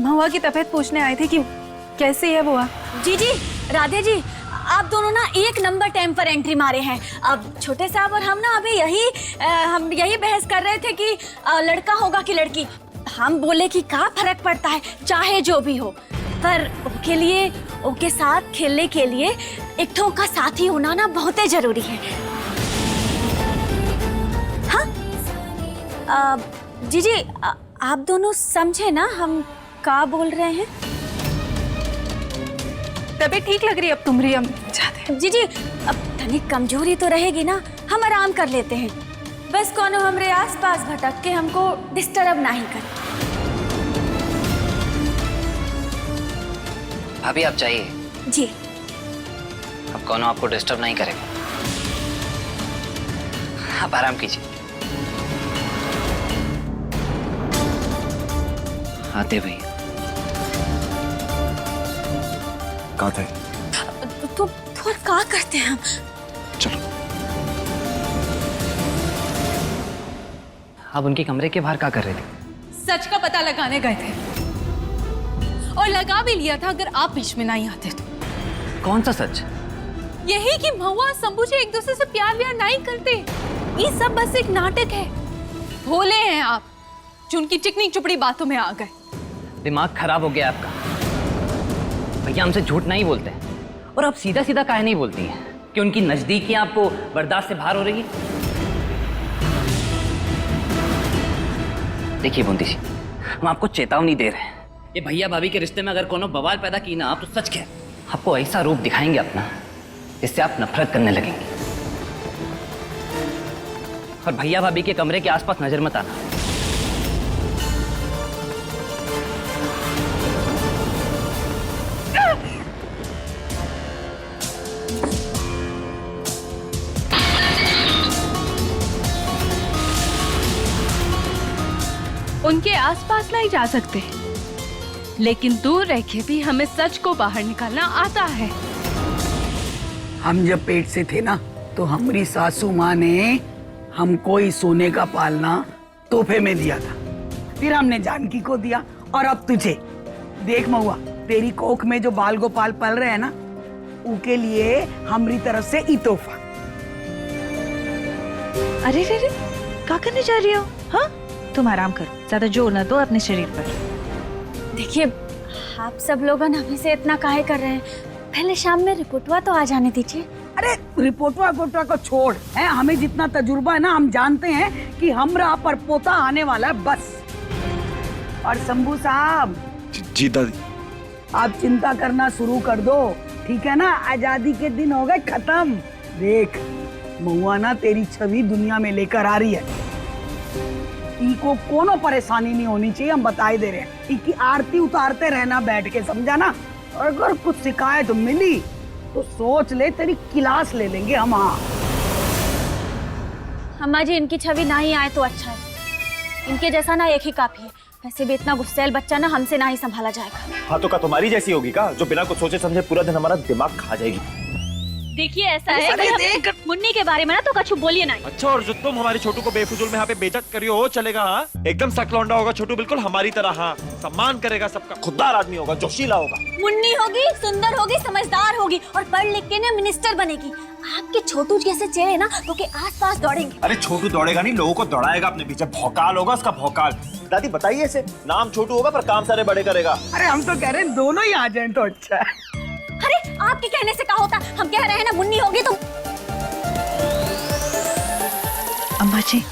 महुआ की तबीयत पूछने आए थे कि कैसी है बुआ। जी राधे जी, आप दोनों ना एक नंबर टाइम पर एंट्री मारे हैं। अब छोटे साहब और हम ना अभी हम यही बहस कर रहे थे कि लड़का होगा कि लड़की। हम बोले कि क्या फर्क पड़ता है, चाहे जो भी हो, पर ओके लिए ओके साथ खेलने के लिए एक ठो का साथी होना ना बहुत ही जरूरी है। हाँ जी आप दोनों समझे ना हम क्या बोल रहे हैं? तबीयत ठीक लग रही है अब तुम्हारी, हम चाहते हैं। जी अब तनिक कमजोरी तो रहेगी ना, हम आराम कर लेते हैं, बस कोनो हमरे आसपास भटक के हमको डिस्टर्ब नहीं करे। भाभी आप चाहिए जी, अब कौन आपको डिस्टर्ब नहीं करेगा, आप आराम कीजिए। आते भैया कहाँ थे? तो क्या करते हैं हम? चलो। आप उनके कमरे के बाहर क्या कर रहे थे? सच का पता लगाने गए थे और लगा भी लिया था अगर आप बीच में नहीं आते तो। कौन सा सच? यही कि महुआ शंभू जी एक दूसरे से प्यार व्यार नहीं करते, ये सब बस एक नाटक है। भोले हैं आप जो उनकी चिकनी चुपड़ी बातों में आ गए। दिमाग खराब हो गया आपका। भैया हमसे झूठ नहीं बोलते और आप सीधा सीधा काहे नहीं बोलती हैं कि उनकी नजदीकी आपको बर्दाश्त से बाहर हो रही है। देखिए बूंदी जी, हम आपको चेतावनी दे रहे हैं, ये भैया भाभी के रिश्ते में अगर कोनो बवाल पैदा की ना आप तो सच कह आपको ऐसा रूप दिखाएंगे अपना जिससे आप नफरत करने लगेंगे। और भैया भाभी के कमरे के आसपास नजर मत आना। उनके आसपास नहीं जा सकते, लेकिन दूर रह के भी हमें सच को बाहर निकालना आता है। हम जब पेट से थे ना तो हमारी सासू माँ ने हमको ही सोने का पालना तोहफे में दिया था। फिर हमने जानकी को दिया और अब तुझे। देख महुआ, तेरी कोख में जो बाल गोपाल पल रहे हैं ना, उनके लिए हमारी तरफ से ई तोहफा। अरे रे रे, क्या करने जा रही हो? हाँ, तुम आराम करो, ज्यादा जोर ना दो अपने शरीर पर। देखिए, आप सब लोग हमें से इतना काहे कर रहे हैं? पहले शाम में रिपोर्टवा तो आ जाने दीजिए। अरे रिपोर्टवा को छोड़, है हमें जितना तजुर्बा है ना, हम जानते हैं कि हमरा पर पोता आने वाला है बस। और शंभू साहब। जी दादी। आप चिंता करना शुरू कर दो, ठीक है ना? आजादी के दिन हो गए खत्म। देख महुआ ना तेरी छवि दुनिया में लेकर आ रही है, इनको कोनो परेशानी नहीं होनी चाहिए, हम बताए दे रहे हैं। इनकी आरती उतारते रहना बैठ के, समझा ना? और अगर कुछ शिकायत मिली तो सोच ले तेरी क्लास ले लेंगे हम। हाँ अम्मा जी, इनकी छवि ना ही आए तो अच्छा है, इनके जैसा ना एक ही काफी है। वैसे भी इतना गुस्सैल बच्चा ना हमसे ना ही संभाला जाएगा। हाँ तो क्या तुम्हारी जैसी होगी का, जो बिना कुछ सोचे समझे पूरा दिन हमारा दिमाग खा जाएगी? देखिए ऐसा है कि मुन्नी के बारे में ना तो कछु बोलिए नहीं। अच्छा, और जो तुम हमारे छोटू को बेफुजूल में यहाँ पे बेइज्जत करियो हो चलेगा? हाँ एकदम सख्त लौंडा होगा छोटू, बिल्कुल हमारी तरह। हाँ सम्मान करेगा सबका, खुददार आदमी होगा, जोशीला होगा। मुन्नी होगी, सुंदर होगी, समझदार होगी और पढ़ लिख के ना मिनिस्टर बनेगी। आपके छोटू जैसे चेहरे ना तो के आस-पास दौड़ेंगे। अरे छोटू दौड़ेगा नहीं, लोगों को दौड़ाएगा अपने पीछे। भौकाल होगा उसका, भौकाल। दादी बताइए इसे, नाम छोटू होगा पर काम सारे बड़े करेगा। अरे हम तो कह रहे हैं दोनों ही आ जाएं तो अच्छा है। अरे आपके कहने से क्या होता, हम कह रहे हैं ना मुन्नी होगी तो। अम्मा जी,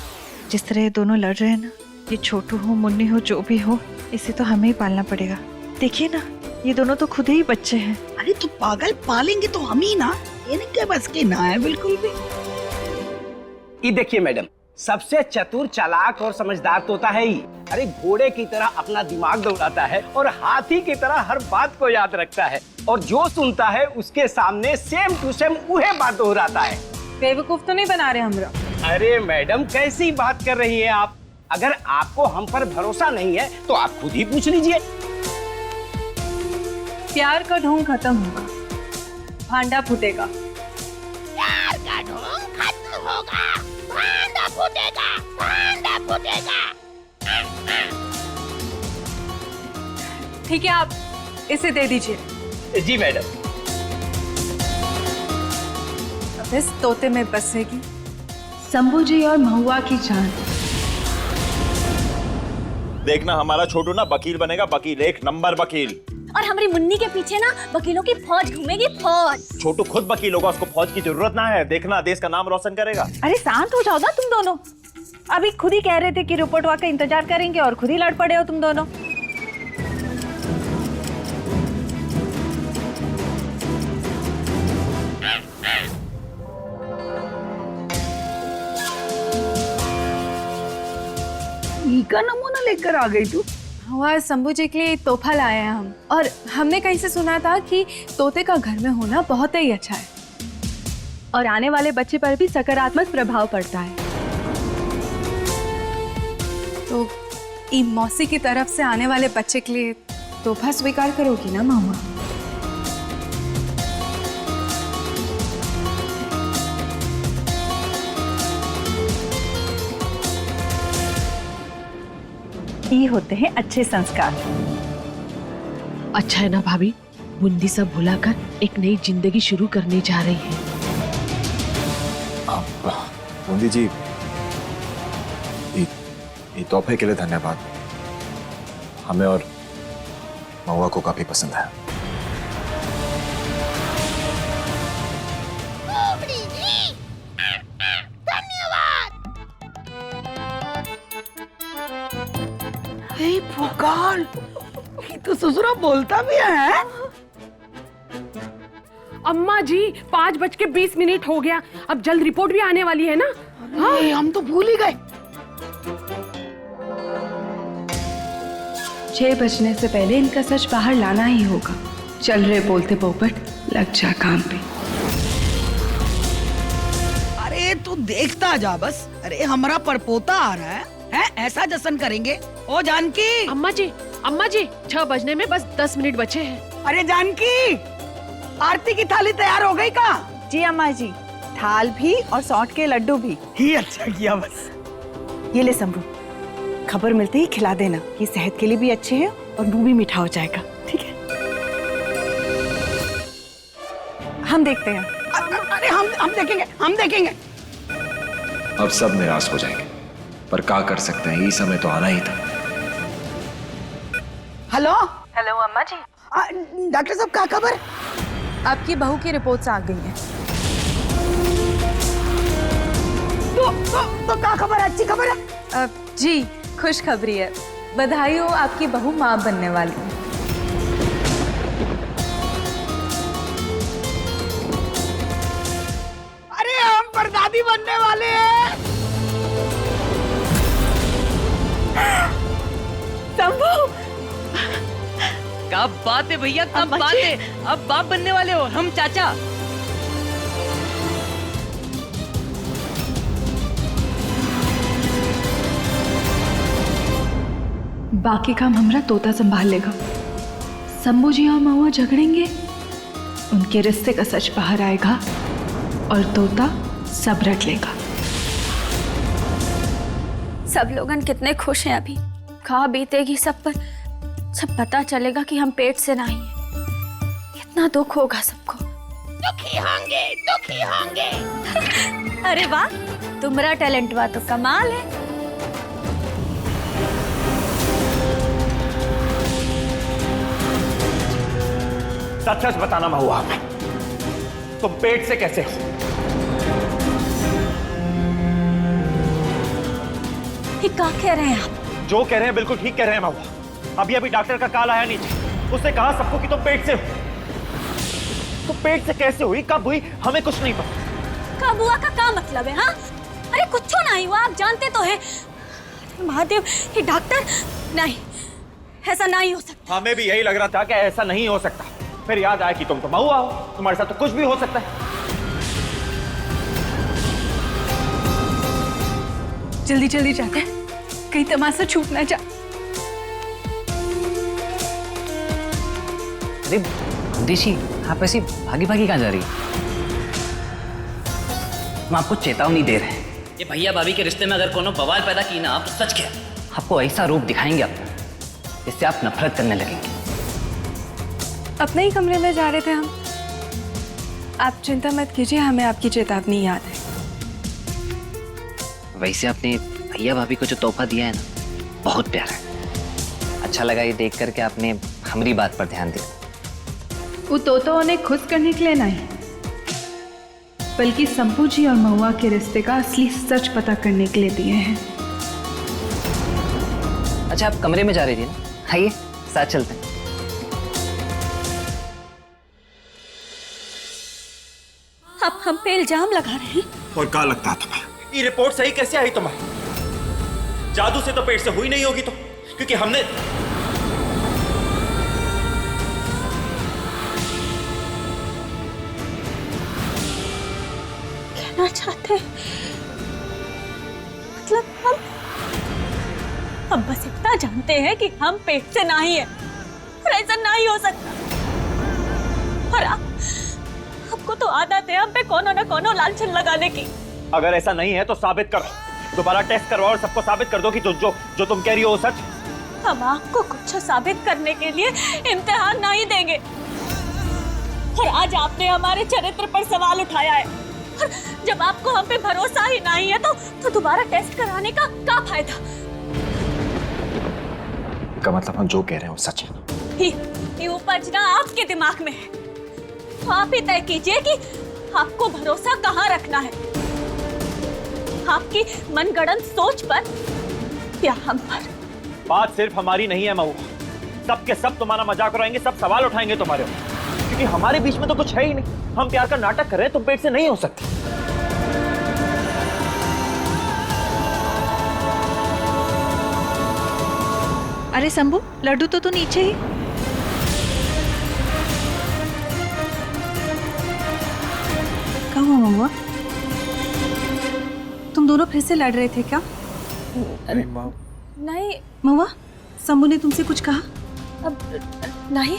जिस तरह ये दोनों लड़ रहे हैं ना, ये छोटू हो मुन्नी हो जो भी हो, इसे तो हमें ही पालना पड़ेगा। देखिए ना, ये दोनों तो खुद ही बच्चे हैं। अरे तो पागल, पालेंगे तो हम ही ना, इनके बस की ना है बिल्कुल भी। ये देखिए मैडम, सबसे चतुर, चालाक और समझदार तोता है ही। अरे घोड़े की तरह अपना दिमाग दौड़ाता है और हाथी की तरह हर बात को याद रखता है, और जो सुनता है उसके सामने सेम टू सेम वही बात दोहराता है। बेवकूफ तो नहीं बना रहे हमरा। अरे मैडम, कैसी बात कर रही हैं आप? अगर आपको हम पर भरोसा नहीं है तो आप खुद ही पूछ लीजिए। प्यार का ढोंग खत्म होगा, भांडा फूटेगा। प्यार का ढोंग खत्म होगा, भांडा फूटेगा, भांडा फूटेगा। ठीक है, आप इसे दे दीजिए। जी मैडम। अब इस तोते में बसेगी शंभू जी और महुआ की जान। देखना हमारा छोटू ना वकील बनेगा, वकील, एक नंबर वकील। और हमारी मुन्नी के पीछे ना वकीलों की फौज घूमेगी, फौज। छोटू खुद वकील होगा, उसको फौज की जरूरत ना है। देखना देश का नाम रोशन करेगा। अरे शांत हो जाओ ना तुम दोनों। अभी खुद ही कह रहे थे कि रिपोर्ट का इंतजार करेंगे और खुद ही लड़ पड़े हो तुम दोनों। का नमूना लेकर आ गई तू? हुआ शंभू जी के लिए तोहफा लाए हैं हम, और हमने कहीं से सुना था कि तोते का घर में होना बहुत ही अच्छा है और आने वाले बच्चे पर भी सकारात्मक प्रभाव पड़ता है। तो ई मौसी की तरफ से आने वाले बच्चे के लिए तोहफा स्वीकार करोगी ना महुआ? ये होते हैं अच्छे संस्कार। अच्छा है ना भाभी, बुंदी सब भुलाकर एक नई जिंदगी शुरू करने जा रही है। बूंदी जी, ये तोहफे के लिए धन्यवाद। हमें और महुआ को काफी पसंद है। पुकार, ये तो ससुरा बोलता भी है। अम्मा जी 5:20 हो गया, अब जल्द रिपोर्ट भी आने वाली है ना। हाँ हम तो भूल ही गए। 6 बजने से पहले इनका सच बाहर लाना ही होगा। चल रहे बोलते पोपट, लग जा काम पे। अरे तू देखता जा बस। अरे हमारा परपोता आ रहा है, ऐसा जश्न करेंगे। ओ जानकी। अम्मा जी 6 बजने में बस 10 मिनट बचे हैं। अरे जानकी, आरती की थाली तैयार हो गई का? जी अम्मा जी, थाल भी और सौंठ के लड्डू भी। ही अच्छा किया बस। ये ले शंभू, खबर मिलते ही खिला देना। ये सेहत के लिए भी अच्छे हैं और मुंह भी मीठा हो जाएगा। ठीक है, हम देखते हैं। अरे हम देखेंगे। अब सब निराश हो जाएंगे, पर क्या कर सकते हैं, ये समय तो आना ही था। हेलो अम्मा जी। डॉक्टर साहब, क्या खबर? आपकी बहू की रिपोर्ट्स आ गई हैं। तो क्या खबर है? अच्छी खबर है? जी, खुशखबरी है। बधाई हो, आपकी बहू माँ बनने वाली है। अरे हम परदादी बनने वाले हैं। शंभू, क्या बात है भैया, क्या बात है। अब बाप बनने वाले हो, हम चाचा। बाकी काम हमरा तोता संभाल लेगा। शंभू जी और महुआ झगड़ेंगे, उनके रिश्ते का सच बाहर आएगा और तोता सब रख लेगा। सब लोगन कितने खुश हैं अभी, कहाँ बीतेगी सब पर। सब पता चलेगा कि हम पेट से नहीं है, कितना दुख होगा सबको। दुखी होंगे। अरे वाह, तुम्हारा टैलेंट वाह तो कमाल है। सच सच बताना महुआ, तुम पेट से कैसे हो? ये क्या कह रहे हैं आप? जो कह रहे हैं बिल्कुल ठीक कह रहे हैं महुआ। अभी डॉक्टर का कॉल आया नीचे, उसने कहा सबको कि तुम पेट से हो। तो पेट से कैसे हुई, कब हुई, हमें कुछ नहीं पता। कब हुआ का क्या मतलब है? हाँ, अरे कुछ नहीं हुआ, आप जानते तो हैं। महादेव, ये डॉक्टर नहीं, ऐसा नहीं हो सकता। हमें भी यही लग रहा था कि ऐसा नहीं हो सकता, फिर याद आया कि तुम तो महुआ हो, तुम्हारे साथ तो कुछ भी हो सकता है। जल्दी जल्दी जाते हैं, कहीं तमाशा छूट ना जाए। अरे देशी, आप ऐसी भागी भागी कहाँ जा रही है? हम आपको चेतावनी दे रहे हैं, ये भैया भाभी के रिश्ते में अगर कोनो बवाल पैदा की ना आप, तो सच क्या आपको ऐसा रूप दिखाएंगे आपको, जिससे आप नफरत करने लगेंगे। अपने ही कमरे में जा रहे थे हम। आप चिंता मत कीजिए, हमें आपकी चेतावनी याद है। वैसे आपने भैया भाभी को जो तोहफा दिया है ना, बहुत प्यारा है। अच्छा लगा ये देख करके आपने हमारी बात पर ध्यान दिया। वो तोता उन्हें खुश करने के लिए नहीं, बल्कि शंभू जी और महुआ के रिश्ते का असली सच पता करने के लिए दिए हैं। अच्छा, आप कमरे में जा रही थी ना, आइए साथ चलते हैं। अब हम पे इल्जाम लगा रहे हैं। और क्या लगता है तुम्हें, ये रिपोर्ट सही कैसे आई तुम्हारी? जादू से तो पेट से हुई नहीं होगी, तो क्योंकि हमने कहना चाहते हैं, मतलब हम बस इतना जानते हैं कि हम पेट से नहीं है और ऐसा नहीं हो सकता। और आपको तो आदत है हम पे कोनो न कोनो लालचन लगाने की। अगर ऐसा नहीं है तो साबित करो, दोबारा टेस्ट करवाओ और सबको साबित कर दो कि जो तुम कह रही हो वो सच। हम आपको कुछ साबित करने के लिए इम्तिहान नहीं देंगे, और आज आपने हमारे चरित्र पर सवाल उठाया है, और जब आपको हम पे भरोसा ही नहीं है तो दोबारा टेस्ट कराने का क्या फायदा? का मतलब हम जो कह रहे हैं वो सच है। ये उपजना आपके दिमाग में है, तो आप ही तय कीजिए कि आपको भरोसा कहाँ रखना है, आपकी मनगढ़ंत सोच पर या हम पर। बात सिर्फ हमारी नहीं है महुआ, सबके सब तुम्हारा मजाक उड़ाएंगे, सब सवाल उठाएंगे तुम्हारे ऊपर, क्योंकि हमारे बीच में तो कुछ है ही नहीं। हम प्यार का नाटक कर रहे हैं, तुम पेट से नहीं हो सकते। अरे शंभू, लड्डू तो नीचे ही। क्या हुआ महुआ, तुम दोनों फिर से लड़ रहे थे क्या? नहीं महुआ, शंभू ने तुमसे कुछ कहा? अब नहीं,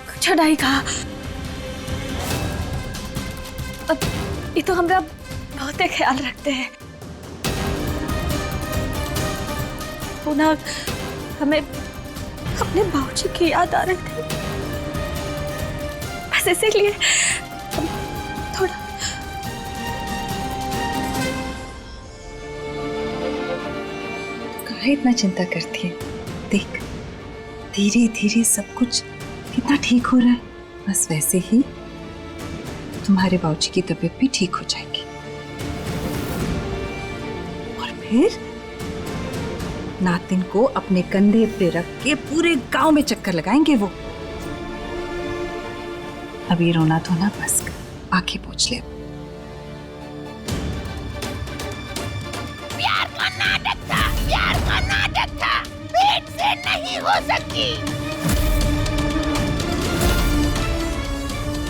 कुछ नहीं कहा। अब ये तो हमरा बहुत ख्याल रखते हैं, पुनः हमें अपने बाबूजी की याद आ रही थी, बस इसीलिए थोड़ा। काहे इतना चिंता करती है? देख, धीरे धीरे सब कुछ कितना ठीक हो रहा है। बस वैसे ही तुम्हारे बाबूजी की तबीयत भी ठीक हो जाएगी और फिर नातिन को अपने कंधे पे रख के पूरे गांव में चक्कर लगाएंगे वो। अभी रोना धोना बस कर, आंखें पोंछ ले। प्यार का नाटक था, प्यार का नाटक था, पेट से नहीं हो सकती।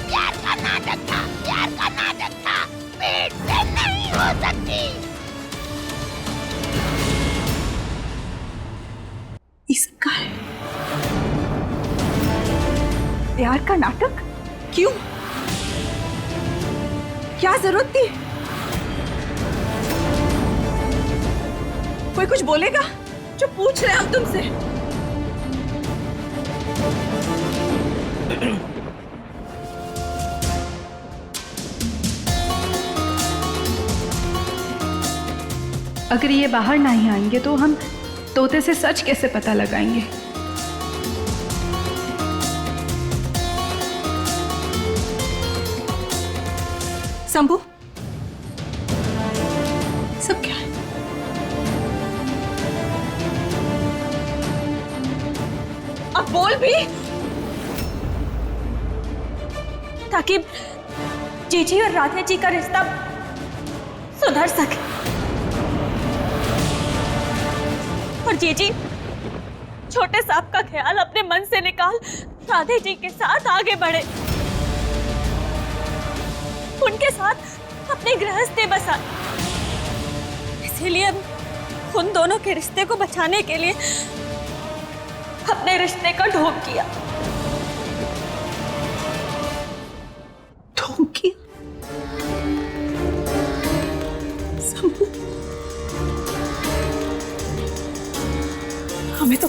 प्यार का नाटक था, प्यार का नाटक था, पेट से नहीं हो सकती। ये सब का है? प्यार का नाटक? क्यों? क्या जरूरत थी? कोई कुछ बोलेगा? जो पूछ रहे हम तुमसे। अगर ये बाहर नहीं आएंगे तो हम तोते से सच कैसे पता लगाएंगे? शंभू, सब क्या है? अब बोल भी, ताकि जीजी और राधे जी का रिश्ता सुधर सके और जीजी छोटे सांप का ख्याल अपने मन से निकाल राधे जी के साथ आगे बढ़े, उनके साथ अपनी गृहस्थी बसा। इसीलिए उन दोनों के रिश्ते को बचाने के लिए अपने रिश्ते का ढोंग किया। ढोंग किया? शंभू, हमें तो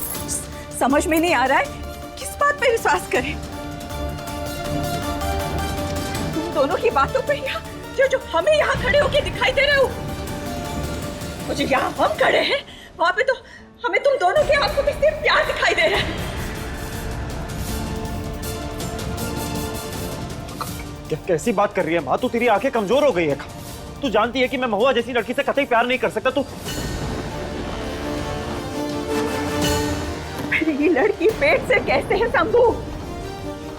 समझ में नहीं आ रहा है किस बात पे विश्वास करें। तुम दोनों की बातों पे यहाँ जो हमें यहाँ खड़े होके दिखाई दे रहे हो, मुझे यहाँ हम खड़े हैं, वहां पे तो हमें तुम दोनों की आंखों में सिर्फ प्यार दिखाई दे रहा है। कैसी बात कर रही है माँ? तू, तेरी आंखें कमजोर हो गई है। तू जानती है कि मैं महुआ जैसी लड़की से कतई प्यार नहीं कर सकता। तू ये लड़की पेट से कैसे है शंभू?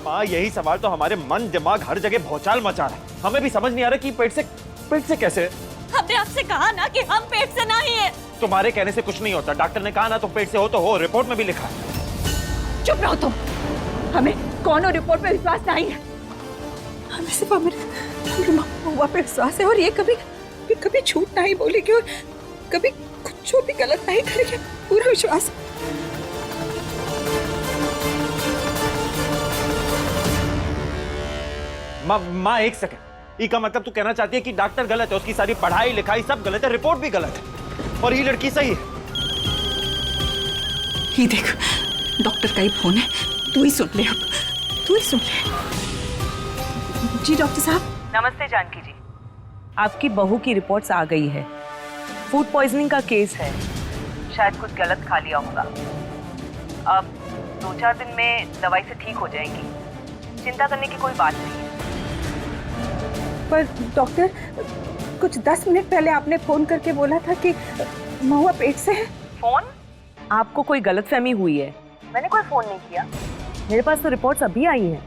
माँ, यही सवाल तो हमारे मन दिमाग हर जगह भौचाल मचा रहा है। हमें भी समझ नहीं आ रहा कि पेट से कैसे। हमने आपसे कहा ना कि हम पेट से नहीं है। तुम्हारे कहने से कुछ नहीं होता। डॉक्टर ने कहा ना तुम पेट से हो तो हो, रिपोर्ट में भी लिखा है। चुप रहो तुम। हमें कौनो रिपोर्ट पे विश्वास नहीं है। हमें सिर्फ हमारे महुआ पे विश्वास है और ये कभी झूठ नहीं बोलेगी और कभी कुछ भी गलत नहीं करेगी। पूरा विश्वास। माँ एक सेकंड, इसका मतलब तू कहना चाहती है कि डॉक्टर गलत है, उसकी सारी पढ़ाई लिखाई सब गलत है, रिपोर्ट भी गलत है और ये लड़की सही है? ये देख, डॉक्टर का ही फोन है, तू ही सुन ले। अब तू ही सुन ले। जी डॉक्टर साहब। नमस्ते जानकी जी, आपकी बहू की रिपोर्ट्स आ गई है। फूड पॉइजनिंग का केस है, शायद कुछ गलत खा लिया होगा। अब 2-4 दिन में दवाई से ठीक हो जाएंगी, चिंता करने की कोई बात नहीं है। पर डॉक्टर, कुछ 10 मिनट पहले आपने फोन करके बोला था कि महुआ पेट से है। फोन? आपको कोई गलतफहमी हुई है, मैंने कोई फोन नहीं किया। मेरे पास तो रिपोर्ट्स अभी आई हैं।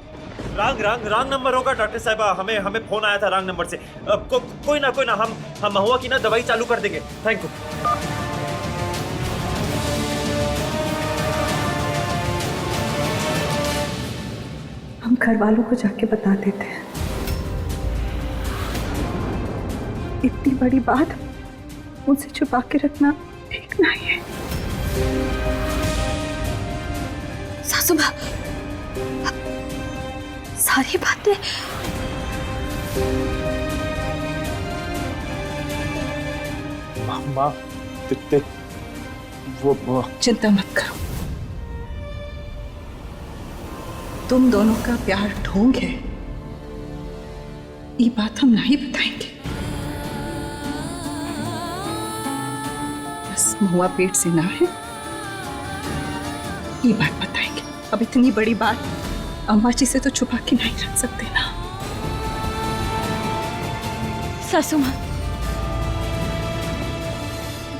रॉन्ग नंबर होगा डॉक्टर साहब, हमें फोन आया था रॉन्ग नंबर से। कोई ना हम महुआ की ना दवाई चालू कर देंगे। Thank you. हम घर वालों को जाके बता देते हैं। इतनी बड़ी बात उनसे छुपा के रखना ठीक नहीं है। सासू माँ, सारी बातें माँ, वो चिंता मत करो, तुम दोनों का प्यार ढोंग है, ये बात हम नहीं बताएंगे। बस महुआ पेट से ना है, ये बात बताएंगे। अब इतनी बड़ी बात अम्मा जी से तो छुपा के नहीं रख सकते ना। सासू माँ,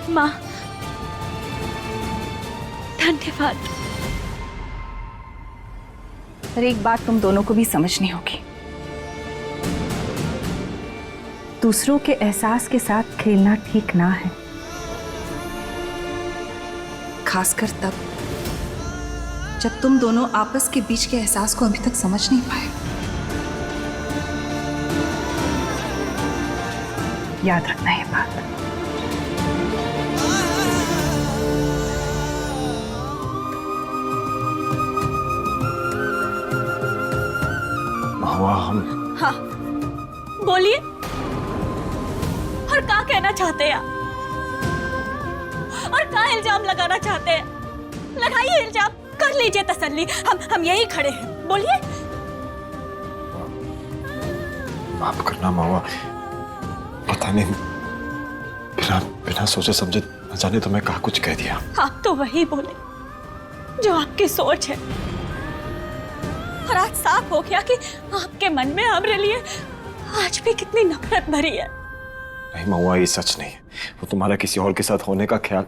माँ, धन्यवाद। पर एक बात तुम दोनों को भी समझनी होगी, दूसरों के एहसास के साथ खेलना ठीक ना है, खासकर तब जब तुम दोनों आपस के बीच के एहसास को अभी तक समझ नहीं पाए। याद रखना ये बात। महुआ, हम हाँ, बोलिए। और क्या कहना चाहते हैं आप? और क्या इल्जाम लगाना चाहते हैं? लगाइए इल्जाम, कर लीजिए तसल्ली। हम यही खड़े हैं, बोलिए। माफ करना महुआ, पता नहीं बिना सोचे समझे न जाने तो मैं कहा कुछ कह दिया। आप तो वही बोले जो आपकी सोच है, और आज साफ हो गया कि आपके मन में हमारे लिए आज भी कितनी नफरत भरी है। नहीं महुआ, ये सच नहीं है। वो तुम्हारा किसी और के साथ होने का ख्याल।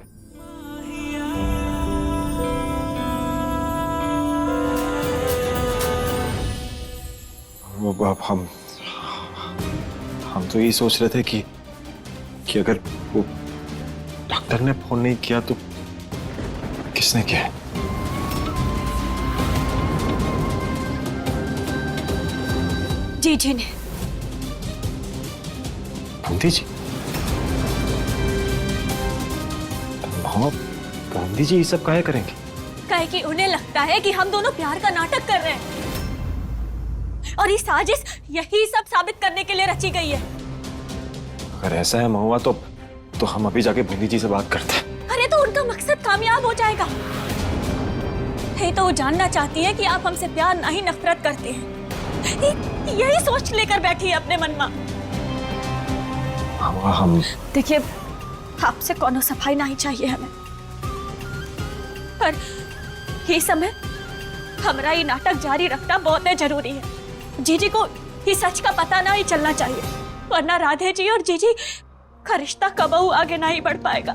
वो अब हम तो ये सोच रहे थे कि अगर वो डॉक्टर ने फोन नहीं किया तो किसने किया? जीजी ने। बूंदी जी? बूंदी जी ये सब काहे करेंगे? कहे कि उन्हें लगता है कि हम दोनों प्यार का नाटक कर रहे हैं, और ये साजिश यही सब साबित करने के लिए रची गई है। अगर ऐसा है महुआ तो हम अभी जाके बूंदी जी से बात करते हैं। अरे तो उनका मकसद कामयाब हो जाएगा। है तो वो जानना चाहती है कि आप हमसे प्यार नहीं नफरत करते हैं। यही सोच लेकर बैठी है अपने मन में। हम देखिए, आपसे कोनो सफाई नहीं चाहिए हमें, पर ये समय हमारा ये नाटक जारी रखना बहुत जरूरी है। जीजी को ये सच का पता नहीं चलना चाहिए, वरना राधे जी और जीजी का रिश्ता कबहू आगे नहीं बढ़ पाएगा,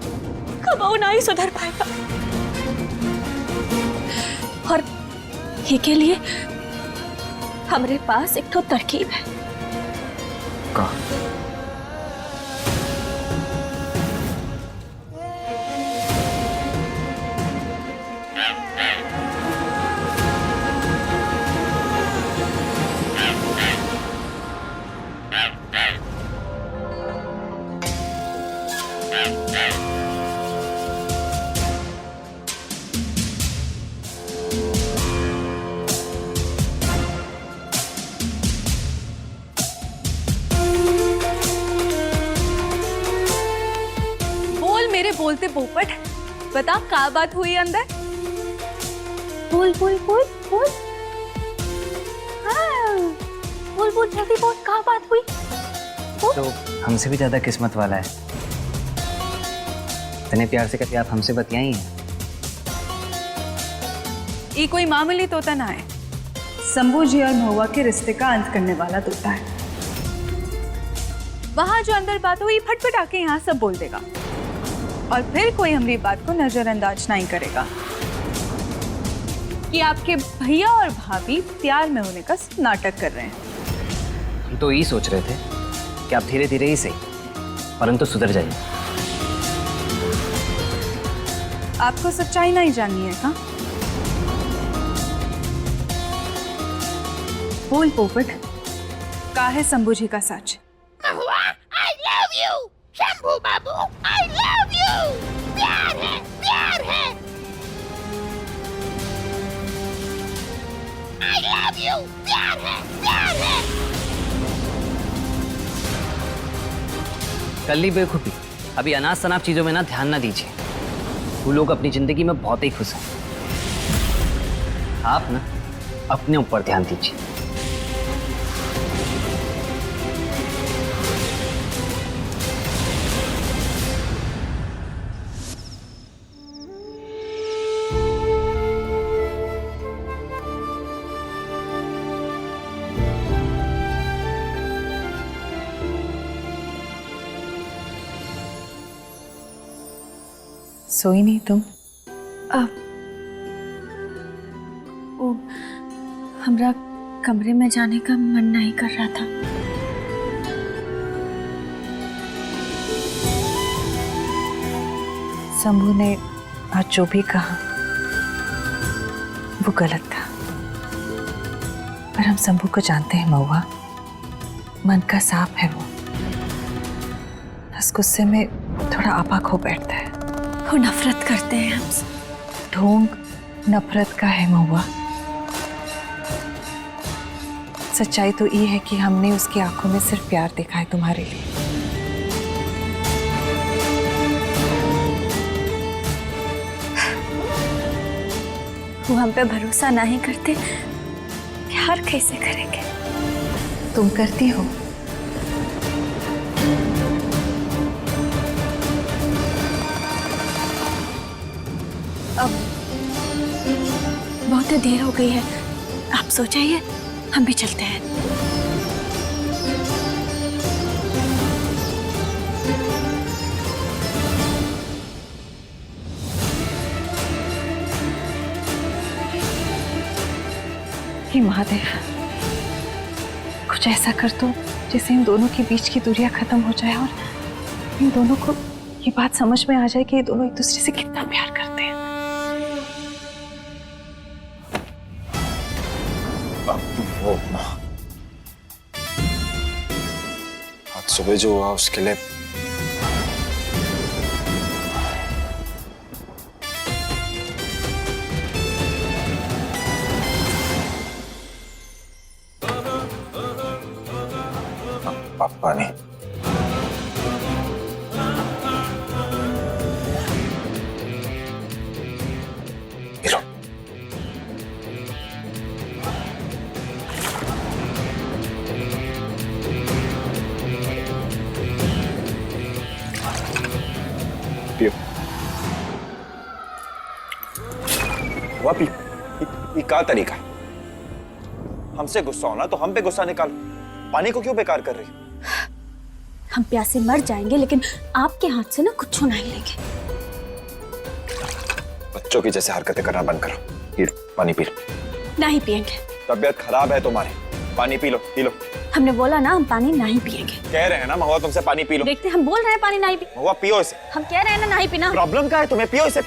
कबहू नहीं सुधर पाएगा। और ये के लिए हमारे पास एक तो तरकीब है। का? बोलते पोपट, बता क्या बात हुई अंदर? बोल बोल बोल बोल। हाँ, बोल बोल जल्दी बोल, क्या बात हुई? तो हमसे भी ज्यादा किस्मत वाला है, इतने प्यार से कभी आप हमसे बतियाई हैं। ये कोई मामूली तोता ना है, शंभू जी और महुआ के रिश्ते का अंत करने वाला तोता है। वहां जो अंदर बात हुई फटफट आके यहाँ सब बोल देगा, और फिर कोई हमारी बात को नजरअंदाज नहीं करेगा कि आपके भैया और भाभी प्यार में होने का नाटक कर रहे हैं। हम तो यही सोच रहे थे कि आप धीरे धीरे ही सही, परंतु सुधर जाइए। आपको सच्चाई नहीं जाननी है क्या? बोल पोपट, का है शंभू जी का सच? I love you, Shambhu Babu, I love you। प्यार है, प्यार है। I love you, प्यार है, प्यार है। कर ली बेवकूफी, अभी अनाज शनाब चीजों में ना ध्यान ना दीजिए। वो लोग अपनी जिंदगी में बहुत ही खुश हैं। आप ना अपने ऊपर ध्यान दीजिए। सोई नहीं तुम? वो हमरा कमरे में जाने का मन नहीं कर रहा था। शंभू ने आज जो भी कहा वो गलत था, पर हम शंभू को जानते हैं महुआ, मन का साफ है वो। बस गुस्से में थोड़ा आपा खो बैठता है। वो नफरत करते हैं हमसे। ढोंग नफरत का है महुआ। सच्चाई तो ये है कि हमने उसकी आंखों में सिर्फ प्यार देखा है तुम्हारे लिए। वो हम पे भरोसा नहीं करते, प्यार कैसे करेंगे? तुम करती हो। अब बहुत देर हो गई है, आप सो जाइए, हम भी चलते हैं। हे महादेव, कुछ ऐसा कर दो जिससे इन दोनों के बीच की दूरियां खत्म हो जाए और इन दोनों को ये बात समझ में आ जाए कि ये दोनों एक दूसरे से कितना प्यार करते हैं। आज सुबह जो हुआ उसके लिए पानी। पिलो। पियो। वापी ये का तरीका? हमसे गुस्सा होना तो हम पे गुस्सा निकालो। पानी को क्यों बेकार कर रही? हम प्यासे मर जाएंगे लेकिन आपके हाथ से ना कुछ नहीं लेंगे। बच्चों की जैसे हरकतें करना बंद करो। पी लो, पानी पी लो। नहीं पिएंगे। तबीयत खराब है तुम्हारी, पानी पी लो, पी लो। हमने बोला ना हम पानी नहीं पिएंगे। कह रहे हैं ना महुआ तुमसे पानी पी लो। देखते हम बोल रहे हैं पानी नहीं पी। महुआ पियो इसे। हम कह रहे हैं ना नहीं पीना। प्रॉब्लम क्या है तुम्हें? पियो इसे।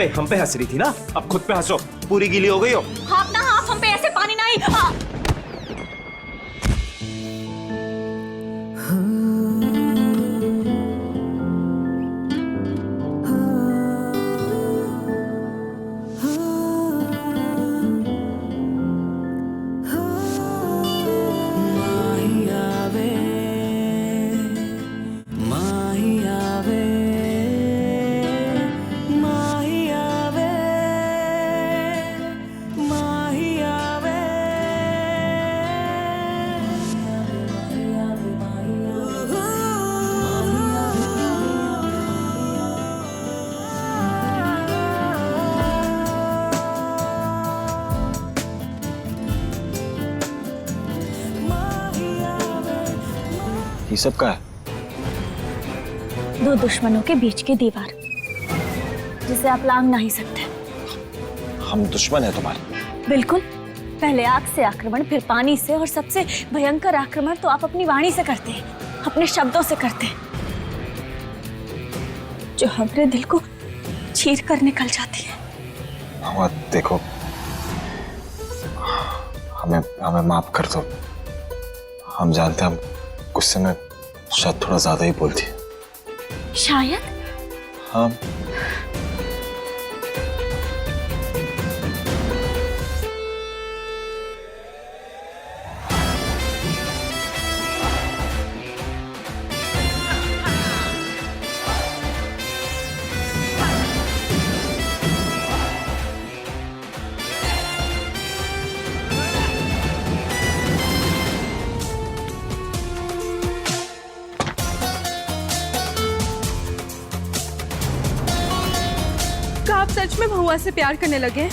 हम पे हंस रही थी ना, अब खुद पे हंसो। पूरी गीली हो गई हो। आप ना आप हम पे ऐसे पानी नहीं। ये सब का है? दो दुश्मनों के बीच की दीवार। जिसे आप लांग नहीं सकते। हम दुश्मन है तुम्हारे। बिल्कुल, पहले आग से आक्रमण, फिर पानी से, और सबसे भयंकर आक्रमण तो आप अपनी वाणी से करते हैं, अपने शब्दों से करते हैं, जो हमारे दिल को चीर कर निकल जाती है। महुआ देखो, हमें माफ कर दो। हम जानते हैं हम गुस्से में शायद थोड़ा ज्यादा ही बोलती है। शायद? हाँ। क्या आप सच में महुआ से प्यार करने लगे?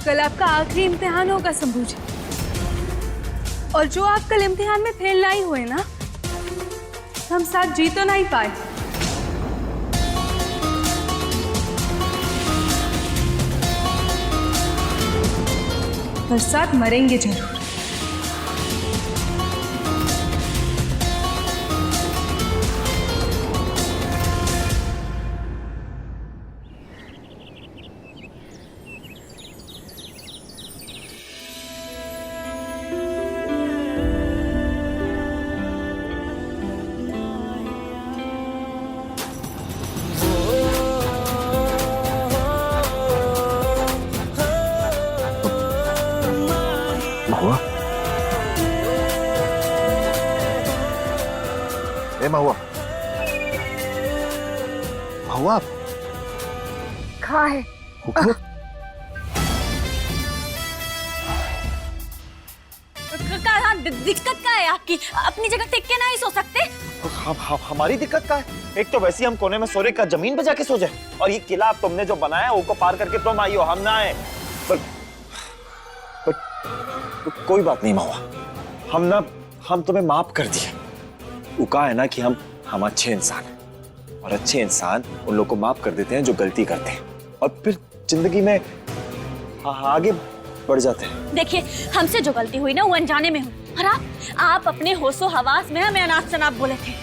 कल आपका आखिरी इम्तिहान होगा शंभू जी, और जो आप कल इम्तिहान में फेल नहीं हुए ना, हम साथ जी तो नहीं पाए, पर साथ मरेंगे जरूर। महुआ, ए महुआ, महुआ कहाँ है? उठो। दिक्कत क्या है आपकी? अपनी जगह टिक के नहीं सो सकते? हमारी दिक्कत क्या है? एक तो वैसे ही हम कोने में सोने का, जमीन पे जाके सो जाए, और ये किला तुमने जो बनाया वो को पार करके तुम आई हो, हम ना आए। पर कोई बात नहीं महुआ, हम तुम्हें माफ कर दिए। वो कहा है ना कि हम अच्छे इंसान हैं, और अच्छे इंसान उन लोगों को माफ कर देते हैं जो गलती करते हैं, और फिर जिंदगी में आगे बढ़ जाते हैं। देखिए, हमसे जो गलती हुई ना वो अनजाने में हुई, और आप अपने होशो हवास में हमें अनाप शनाप बोले थे,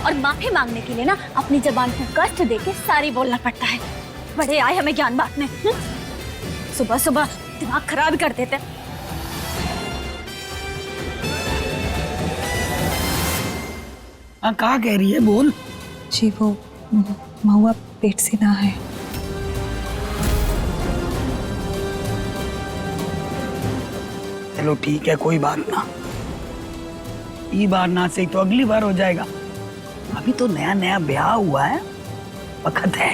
और माफी मांगने के लिए ना अपनी जबान को कष्ट देके सारी बोलना पड़ता है। बड़े आए हमें ज्ञान बांटने, सुबह सुबह दिमाग खराब कर देते। हाँ, कहाँ कह रही है, बोल। जी वो महुआ पेट से ना है। चलो ठीक है, कोई बात ना, ये बार ना सही तो अगली बार हो जाएगा। अभी तो नया नया ब्याह हुआ है, वक्त है।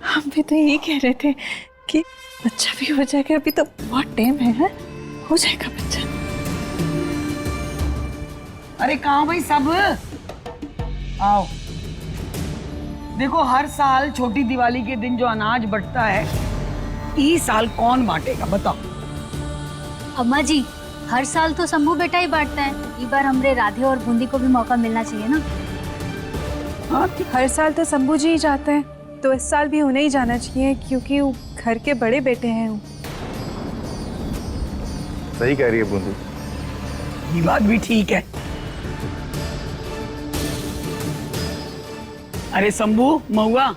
हम भी तो यही कह रहे थे कि बच्चा भी हो जाएगा, अभी तो बहुत टाइम है, हो जाएगा बच्चा। अरे कहाँ भाई सब, आओ। देखो, हर साल छोटी दिवाली के दिन जो अनाज बंटता है, इस साल कौन बांटेगा बताओ? अम्मा जी, हर साल तो शंभू बेटा ही बांटता है, इस बार हमरे राधे और बूंदी को भी मौका मिलना चाहिए ना। हाँ, हर साल तो शंभू जी ही जाते हैं, तो इस साल भी उन्हें ही जाना चाहिए, क्योंकि वो घर के बड़े बेटे हैं। सही कह रही है बूंदी। ये बात भी ठीक है। अरे शंभू, महुआ,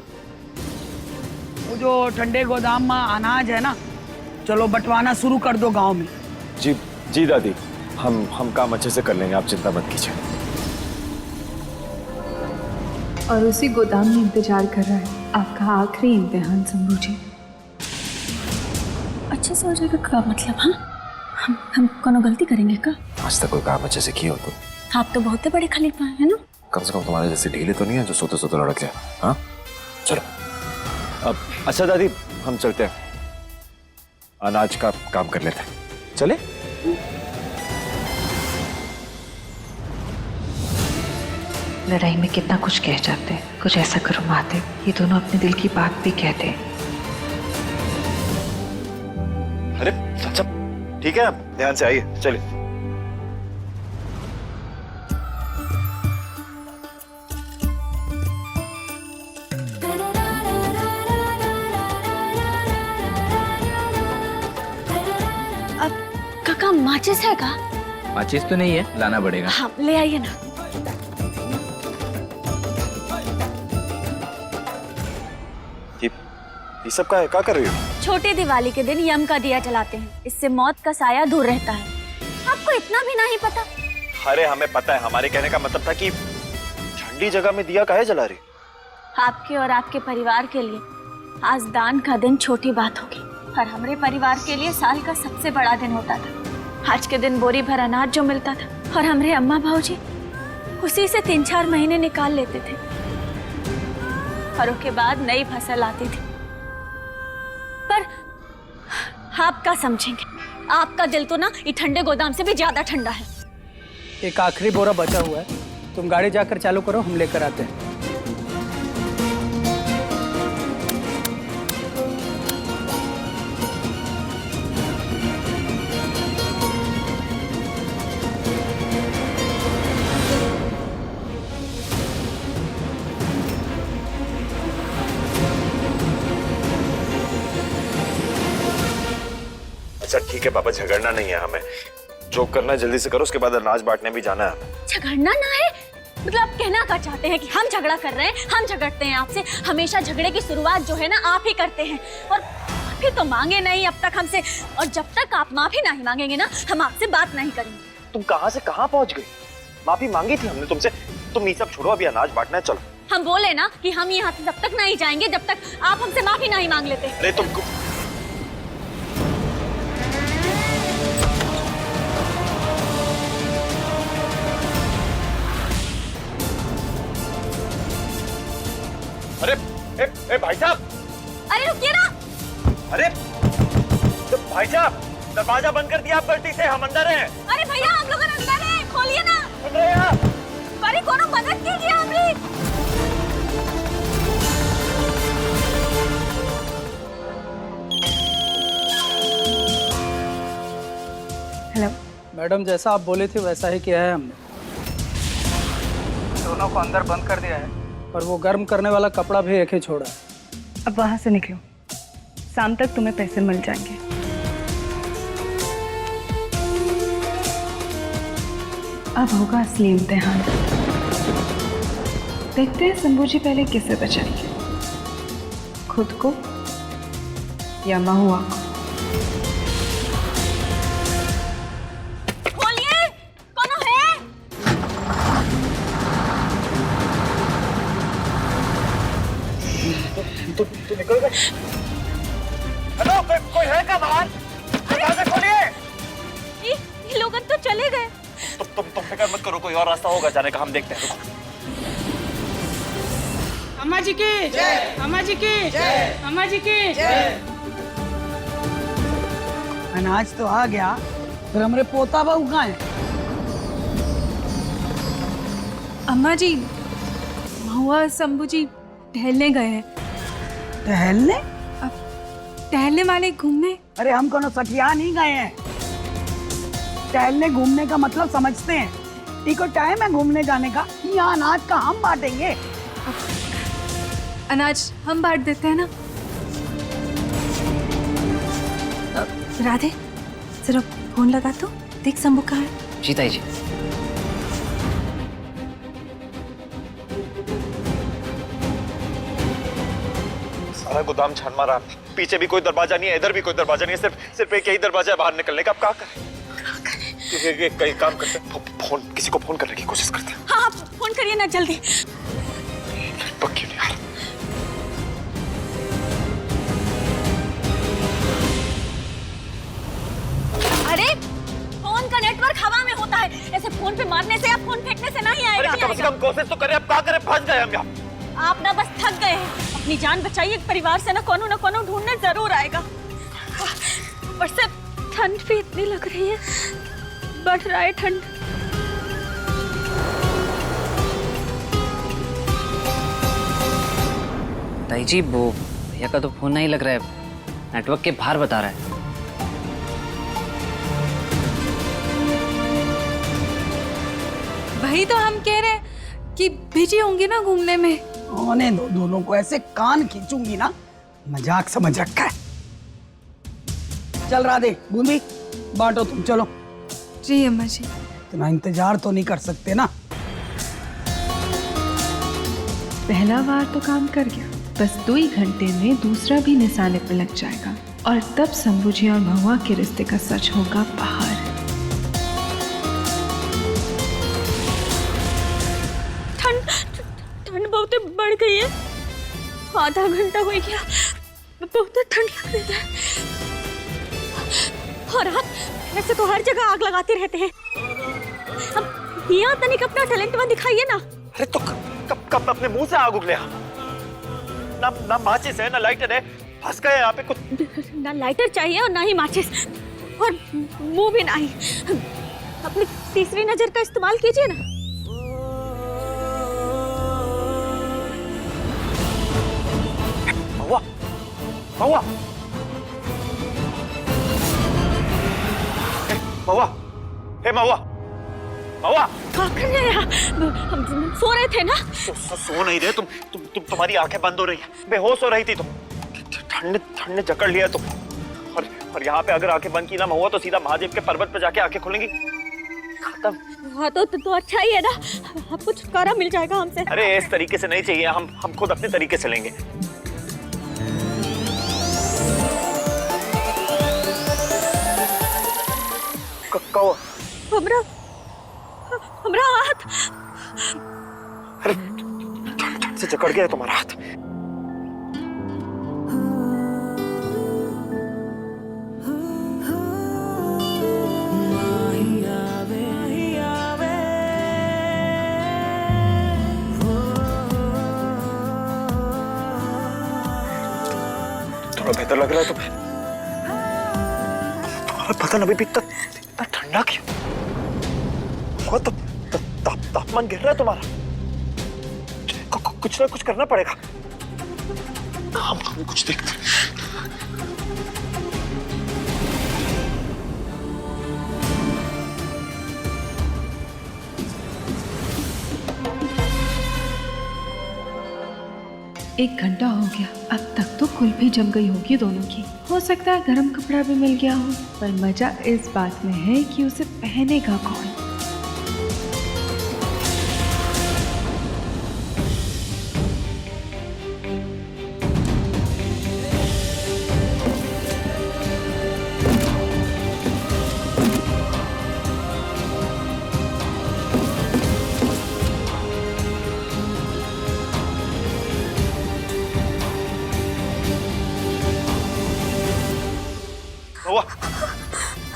वो जो ठंडे गोदाम में अनाज है ना, चलो बंटवाना शुरू कर दो गांव में। जी जी दादी, हम काम अच्छे से कर लेंगे, आप चिंता मत कीजिए। और उसी गोदाम में इंतजार कर रहा है आपका आखिरी इम्तिहान शंभू जी। अच्छे से हो जाएगा का मतलब? हाँ, हम कोनो गलती करेंगे का? आज तक कोई काम अच्छे से किया हो तो? आप तो बहुत बड़े खलीफा है ना। कम से कम तुम्हारे जैसे ढीले तो नहीं है जो सोते सोते लड़क जाए। हाँ चलो अब। अच्छा दादी, हम चलते हैं, अनाज का काम कर लेते हैं। चले? लड़ाई में कितना कुछ कह जाते हैं, कुछ ऐसा करो महादेव, ये दोनों अपने दिल की बात भी कहते हैं। अच्छा ठीक है, ध्यान से आइए, चलिए। काका माचिस है का? माचिस तो नहीं है, लाना पड़ेगा। हाँ ले आइए ना। ये सब क्या कर रही हो? छोटी दिवाली के दिन यम का दिया जलाते हैं, इससे मौत का साया दूर रहता है। आपको इतना भी नहीं पता? अरे हमें पता है, हमारे कहने का मतलब था कि ठंडी जगह में दिया काहे जला रही? आपके और आपके परिवार के लिए आज दान का दिन छोटी बात होगी, पर हमारे परिवार के लिए साल का सबसे बड़ा दिन होता था। आज के दिन बोरी भर अनाज जो मिलता था, और हमारे अम्मा भाऊजी उसी से 3-4 महीने निकाल लेते थे, और उसके बाद नई फसल आती थी। पर आप क्या समझेंगे, आपका दिल तो ना ये ठंडे गोदाम से भी ज्यादा ठंडा है। एक आखिरी बोरा बचा हुआ है, तुम गाड़ी जाकर चालू करो, हम लेकर आते हैं। अच्छा ठीक है पापा, झगड़ना नहीं है हमें, जो करना है जल्दी से करो, उसके बाद अनाज बांटने भी जाना है। झगड़ना ना है मतलब आप कहना क्या चाहते हैं कि हम झगड़ा कर रहे हैं? हम झगड़ते हैं आपसे, हमेशा झगड़े की शुरुआत जो है ना आप ही करते हैं, और माफी तो मांगे नहीं अब तक हमसे, और जब तक आप माफी नहीं मांगेंगे ना हम आपसे बात नहीं करेंगे। तुम कहां से कहां पहुंच गई? माफी मांगी थी हमने तुमसे, तुम ये सब छोड़ो, अभी अनाज बांटना है, चलो। हम बोले ना कि हम यहाँ से तब तक नहीं जाएंगे जब तक आप हमसे माफी नहीं मांग लेते। अरे तुमको ए भाई साहब, अरे रुकिए ना। अरे तो भाई साहब, दरवाजा बंद कर दिया आप गलती से, हम अंदर हैं। अरे भैया हम लोग अंदर हैं, खोलिए ना। अरे कोनो मदद कीजिए हमें। हेलो मैडम, जैसा आप बोले थे वैसा ही किया है हमने। दोनों को अंदर बंद कर दिया है, और वो गर्म करने वाला कपड़ा भी एक ही छोड़ा है। अब वहां से निकलो, शाम तक तुम्हें पैसे मिल जाएंगे। अब होगा असली इम्तिहान। देखते हैं शंभू जी पहले किससे बचाएंगे, खुद को या महुआ को। खोलिए, कौन है? तो निकल गए। हेलो, कोई है क्या बाहर? दरवाजा खोलिए। ये लोग तो चले गए। तुम फिक्र मत करो, कोई और रास्ता होगा जाने का, हम देखते हैं, रुको। अम्मा जी की जय, अम्मा जी की जय, अम्मा जी की जय। अनाज तो आ गया, फिर हमारे पोता बहू कहाँ है? अम्मा जी, महुआ शंभू जी टहलने गए हैं। टहलने? टहलने वाले घूमने। अरे हम कोनो सठिया नहीं गए हैं, टहलने घूमने का मतलब समझते हैं। इको टाइम है घूमने जाने का, यहाँ अनाज का हम बांटेंगे। अनाज हम बांट देते हैं ना। राधे जरा फोन लगा तो देख शंभू कहाँ है। जी ताई जी। सारा गोदाम छान मारा, पीछे भी कोई दरवाजा नहीं है, इधर भी कोई दरवाजा नहीं है, सिर्फ एक यही दरवाजा है बाहर निकलने का। अब क्या करें? कहीं काम करते हैं, फोन किसी को फोन करने की कोशिश करते हैं। हाँ फोन करिए ना जल्दी। पक्की नहीं यार। अरे फोन का नेटवर्क हवा में होता है, ऐसे फोन पे मारने से या फोन फेंकने से नहीं आएगा। अरे कम से कम कोशिश तो करें, अब क्या करें, फंस गए हम यहाँ। आप ना बस थक गए हैं, अपनी जान बचाइए, परिवार से ना कोनो ढूंढने जरूर आएगा। पर से ठंड भी इतनी लग रही है, बढ़ रहा है ठंड। ताई जी, वो भैया का तो फोन नहीं लग रहा है, नेटवर्क के बाहर बता रहा है। वही तो हम कह रहे हैं कि बिजी होंगी ना घूमने में। होने दो, दोनों को ऐसे कान खींचूंगी ना, मजाक समझ रखा है। चल राधे, बूंदी बांटो तुम, चलो। जी अम्मा जी। इतना इंतजार तो नहीं कर सकते ना। पहला वार तो काम कर गया, बस 2 ही घंटे में दूसरा भी निशाने पर लग जाएगा और तब शंभू जी और महुआ के रिश्ते का सच होगा बाहर। ठंड बहुत बढ़ गई है, आधा घंटा हो गया, बहुत ठंड लग रही है। और आप ऐसे तो हर जगह आग लगाते रहते हैं, अब यहाँ तनिक अपना टैलेंट में दिखाइए ना। अरे तो कब अपने मुंह से आग उगले हम? ना माचिस है ना लाइटर है, फंस गए यहाँ पे कुछ। ना लाइटर चाहिए और ना ही माचिस, और मुंह भी नहीं। अपनी तीसरी नजर का इस्तेमाल कीजिए ना। महुआ, महुआ, महुआ, हे महुआ, महुआ। क्या कर रहे हैं? हम सो रहे थे ना। सो नहीं रहे तुम्हारी आंखें बंद हो रही हैं, बेहोश हो रही थी तुम। ठंड ने जकड़ लिया तुम। और यहाँ पे अगर आंखें बंद की ना महुआ, तो सीधा महादेव के पर्वत पे जाके आंखें खुलेंगी, खत्म। हाँ तो अच्छा ही है ना, आपको छुटकारा मिल जाएगा हमसे। अरे इस तरीके से नहीं चाहिए, हम खुद अपने तरीके से लेंगे। हमरा हाथ। अरे ठंड से जकड़ गया तुम्हारा हाथ। थोड़ा बेहतर लग रहा है तुम्हें? तुम्हारा बदन अभी भी इतना ठंडा क्यों? बहुत तापमान गिर रहा है तुम्हारा। कुछ ना कुछ करना पड़ेगा। हम कुछ देखते हैं। एक घंटा हो गया, अब तक तो कुल्फी जम गई होगी दोनों की। हो सकता है गरम कपड़ा भी मिल गया हो, पर मजा इस बात में है कि उसे पहनेगा कौन।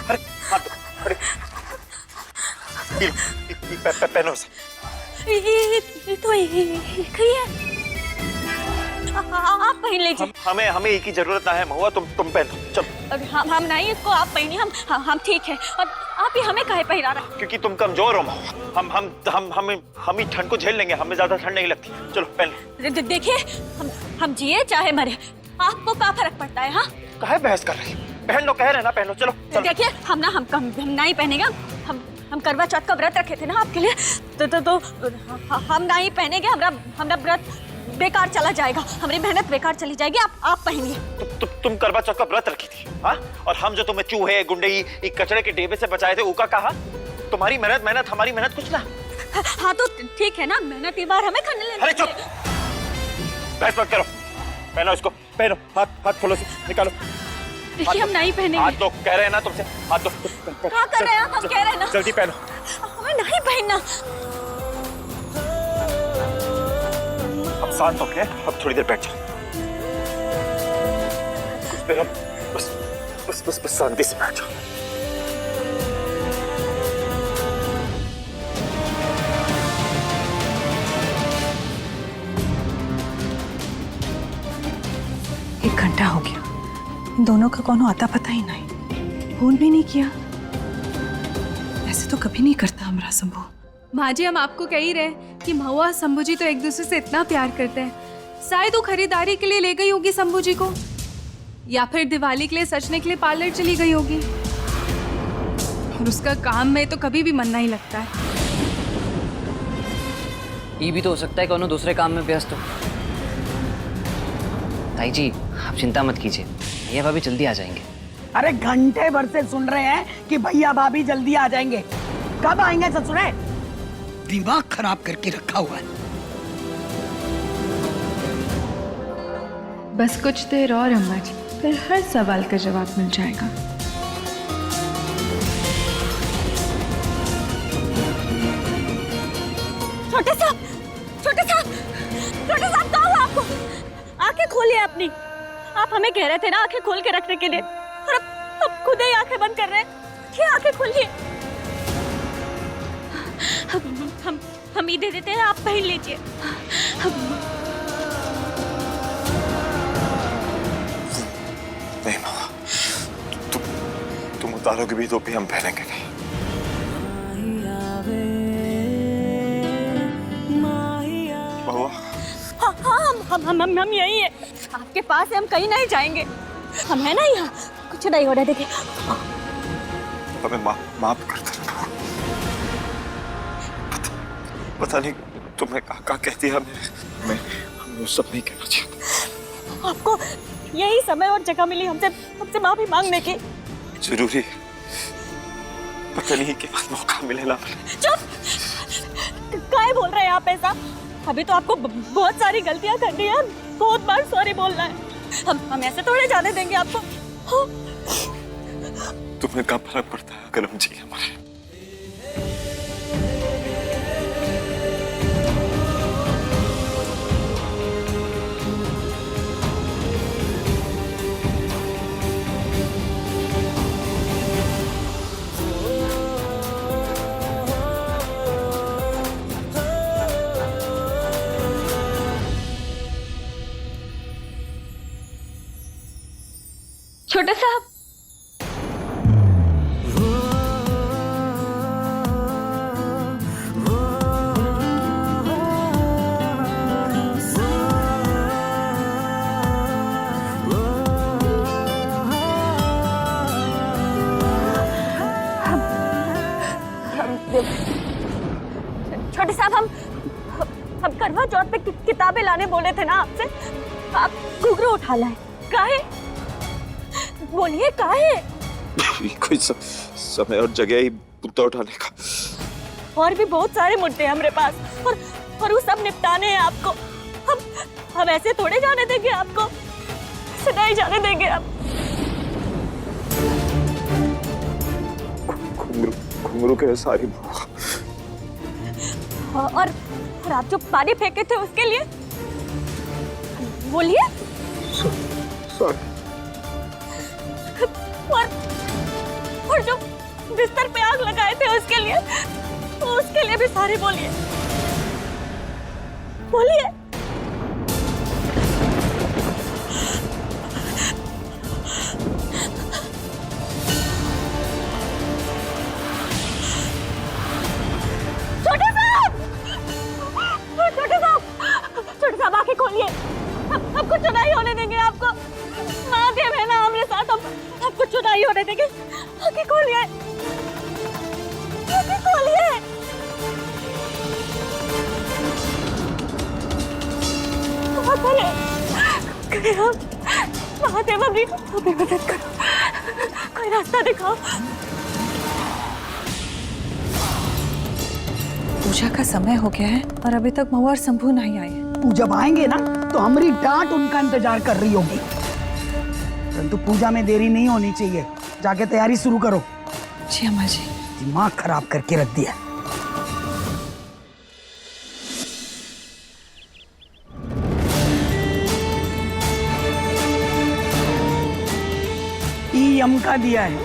अरे हाथ दो, अरे पहनो इसे। ये तो एक ही है, आप पहन लीजिए। हमें एक ही जरूरत ना है महुआ, तुम पहनो, चलो। हम नहीं, इसको आप पहनिए, हम ठीक है। और आप ही हमें काहे पहना रहे? क्योंकि तुम कमजोर हो महुआ। हम ही ठंड को झेल लेंगे, हमें ज्यादा ठंड नहीं लगती। चलो पहन। देखिए, हम जिए चाहे मरे, आपको क्या फर्क पड़ता है? हाँ, काहे बहस कर रही? पहन लो, कह रहे ना, पहन लो, चलो। देखिए, हम नहीं पहनेंगे। हम करवा चौथ का व्रत रखे थे ना आपके लिए, तो हम नहीं पहनेंगे। हमरा व्रत बेकार चला जाएगा, हमारी मेहनत बेकार चली जाएगी। आप पहनिए। तुम करवा चौथ का व्रत रखी थी, हाँ? और हम जो तुम्हें चूहे गुंडई कचड़े के डेबे से बचाए थे, उका कहा? तुम्हारी मेहनत हमारी मेहनत कुछ ना। हाँ तो ठीक है ना, मेहनत बार हमें करने लेना। अरे चुप, बहस मत करो। पहनो इसको, पहनो। हाथ खोलो से, निकालो। देखिए, हम नहीं पहनेंगे। हाथ दो, कह रहे हैं ना तुमसे, हाथ दो। क्या कर रहे हैं आप? हम कह रहे हैं ना, जल्दी पहनो। हमें नहीं पहनना। अब शांत हो गए, अब थोड़ी देर बैठ जाओ। कुछ देर अब बस शांति से बैठ जाओ। एक घंटा हो गया, दोनों का कोनो आता पता ही नहीं, फोन भी नहीं किया। ऐसे तो कभी नहीं करता हमारा शंभू। माँ जी, हम आपको कह ही रहे कि महुआ और शंभू जी तो एक दूसरे से इतना प्यार करते हैं। शायद वो खरीदारी के लिए ले गई होगी शंभू जी को, या फिर दिवाली के लिए सजने के लिए पार्लर चली गई होगी। और उसका काम में तो कभी भी मन नहीं लगता है। ये भी तो हो सकता है कि उन्होंने दूसरे काम में व्यस्त हो। ताई जी आप चिंता मत कीजिए, भैया भाभी जल्दी आ जाएंगे। अरे घंटे भर से सुन रहे हैं कि भैया भाभी जल्दी आ जाएंगे, कब आएंगे ससुरे? दिमाग खराब करके रखा हुआ है। बस कुछ देर और अम्मा जी, फिर हर सवाल का जवाब मिल जाएगा। छोटे साहब, छोटे साहब, छोटे साहब क्या हुआ आपको? आंखें खोलिए अपनी। आप हमें कह रहे थे ना आंखें खोल के रखने के लिए, और अब खुद ही आंखें बंद कर रहे हैं। क्या आंखें खोलिए। हम ही दे देते हैं, आप पहन लीजिए। नहीं मामा, तुम उतारोगे भी तो भी हम पहनेंगे नहीं। महुआ, हाँ, हम यही है, आपके पास है, हम कहीं नहीं जाएंगे। हम है ना यहाँ, कुछ नहीं होने देंगे। हमें माफ कर दो। पता नहीं तुम्हें क्या कह दिया मैं वो सब नहीं कहना चाहता। आपको यही समय और जगह मिली हमसे माफी मांगने की। जरूरी पता नहीं कि मौका मिले ना मिले। चुप! काय बोल रहे हैं आप ऐसा? अभी तो आपको बहुत सारी गलतियां करनी है, बहुत बार सॉरी बोलना है। हम ऐसे थोड़े जाने देंगे आपको। तुम्हें क्या फर्क पड़ता है अगर हम जी हमारे? छोटे साहब, छोटे साहब, हम करवा चौथ पे किताबें लाने बोले थे ना आपसे, आप घुघरू उठा लाए। काहे? बोलिए काहे? कोई समय और जगह ही मुद्दा उठाने का। और भी बहुत सारे मुद्दे हैं हमारे पास, और वो सब निपटाने हैं आपको। हम ऐसे थोड़े जाने देंगे आपको, ऐसे नहीं जाने देंगे आप। घुंघरू के सारी और आप जो पानी फेंके थे उसके लिए बोलिए। और जो बिस्तर पे आग लगाए थे उसके लिए भी सारे बोलिए। बोलिए। छोटे साहब आंखें खोलिए। हम कुछ नहीं होने देंगे आपको। महादेव है ना हमारे साथ, हम कुछ नहीं होने देंगे। आंखें खोलिए, आंखें खोलिए। महादेव अभी मदद करो, कोई रास्ता दिखाओ। पूजा का समय हो गया है और अभी तक महुआ और शंभू नहीं आए। जब आएंगे ना तो हमारी डांट उनका इंतजार कर रही होगी, परंतु पूजा में देरी नहीं होनी चाहिए। जाके तैयारी शुरू करो। जी अम्मा जी। दिमाग खराब करके रख दिया। ये यम का दिया है,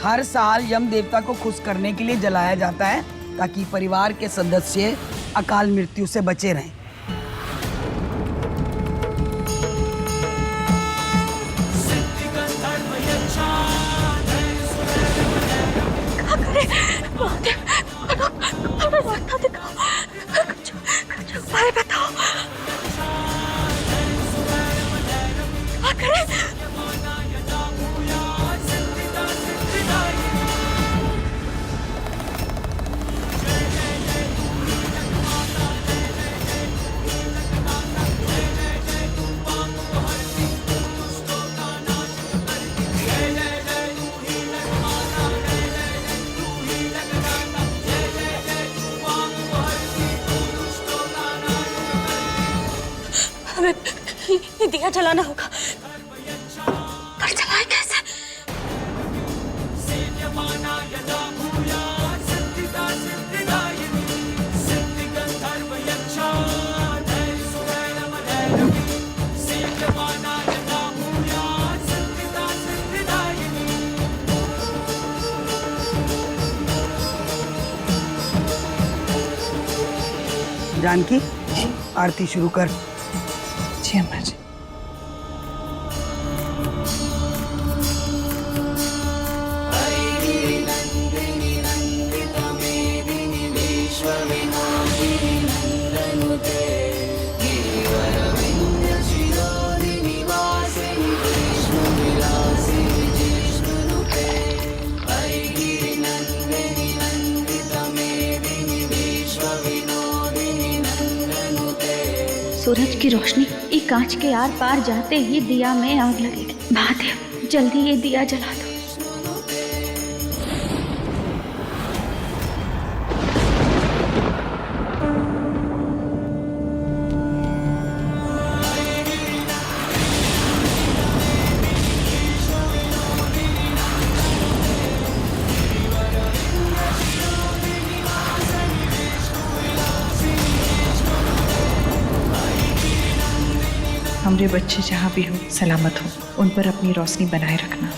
हर साल यम देवता को खुश करने के लिए जलाया जाता है ताकि परिवार के सदस्य अकाल मृत्यु से बचे रहें। बताओ। हमें ये दिया जलाना होगा, पर जलाए कैसे? जानकी, आरती शुरू कर। जी अम्मा जी। सूरज की रोशनी ये कांच के आर पार जाते ही दिया में आग लगेगी। महादेव, जल्दी ये दिया जला दो। हमारे बच्चे जहाँ भी हो सलामत हो, उन पर अपनी रोशनी बनाए रखना।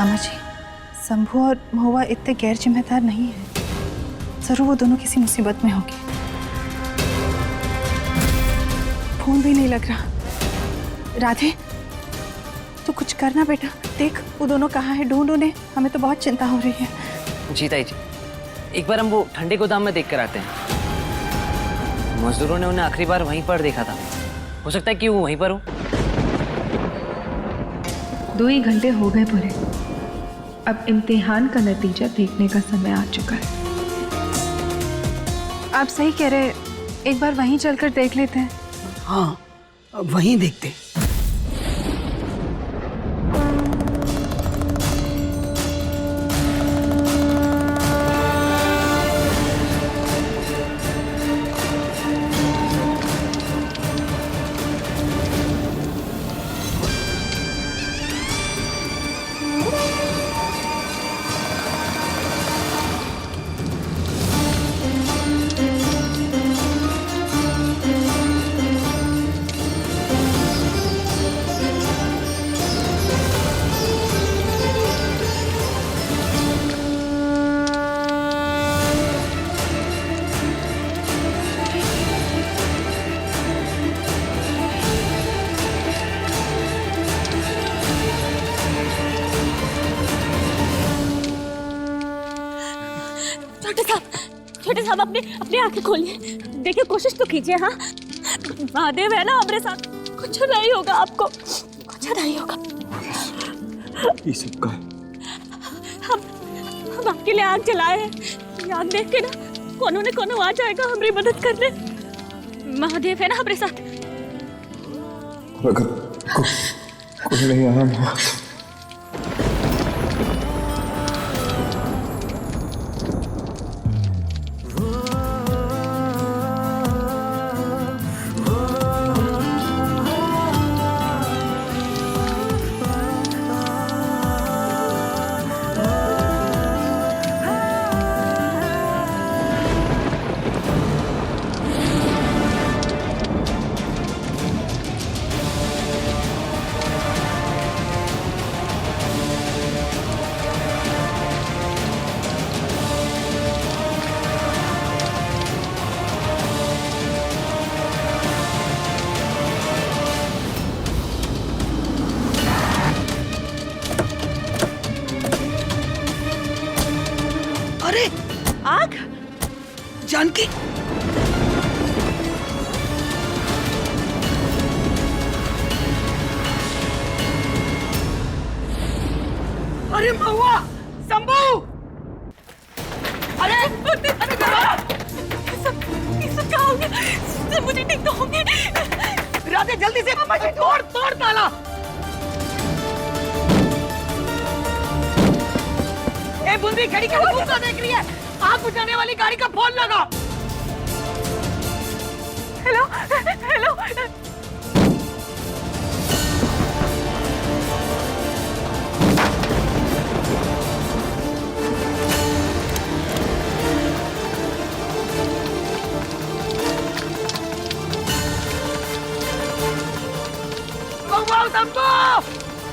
अम्मा जी, शंभू और महुआ इतने गैर जिम्मेदार नहीं है। जरूर वो दोनों किसी मुसीबत में होंगे। फोन भी नहीं लग रहा। राधे, तू कुछ करना बेटा। देख वो दोनों कहाँ हैं, ढूंढ उन्हें। हमें तो बहुत चिंता हो रही है। जी ताई जी, एक बार हम वो ठंडे गोदाम में देख कर आते हैं। मजदूरों ने उन्हें आखिरी बार वहीं पर देखा था। हो सकता है कि वो वहीं पर हो। 2 ही घंटे हो गए पूरे। अब इम्तिहान का नतीजा देखने का समय आ चुका है। आप सही कह रहे, एक बार वहीं चलकर देख लेते हैं। हाँ, वहीं देखते। छोटे साहब अपनी आंखें खोलिए, देखिए, कोशिश तो कीजिए। हाँ, महादेव है ना हमारे साथ, कुछ नहीं होगा आपको, कुछ नहीं होगा। ये सब का हम आपके लिए आग जलाए हैं। ये आग देख के ना कोनो ने कोनो आ जाएगा हमारी मदद करने। महादेव है ना हमारे साथ। अगर कोई नहीं आना हुआ जानकी। अरे महुआ, शंभू, अरे ये सब क्या हो गया? सब मुझे ठीक तो होंगे। राधे जल्दी से तोड़ तोड़ ताला। ए बुंदी खड़ी खड़ी गुस्सा देख रही है, आग बुझाने वाली गाड़ी का फोन लगा। Hello hello.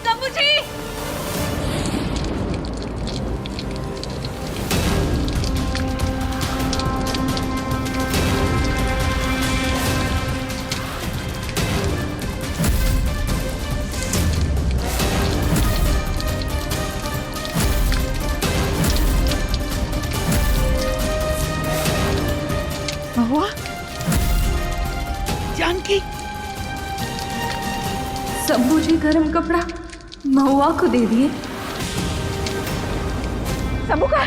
शंभू जी, महुआ, जानकी, शंभू जी गर्म कपड़ा महुआ को दे दिए। शंभू का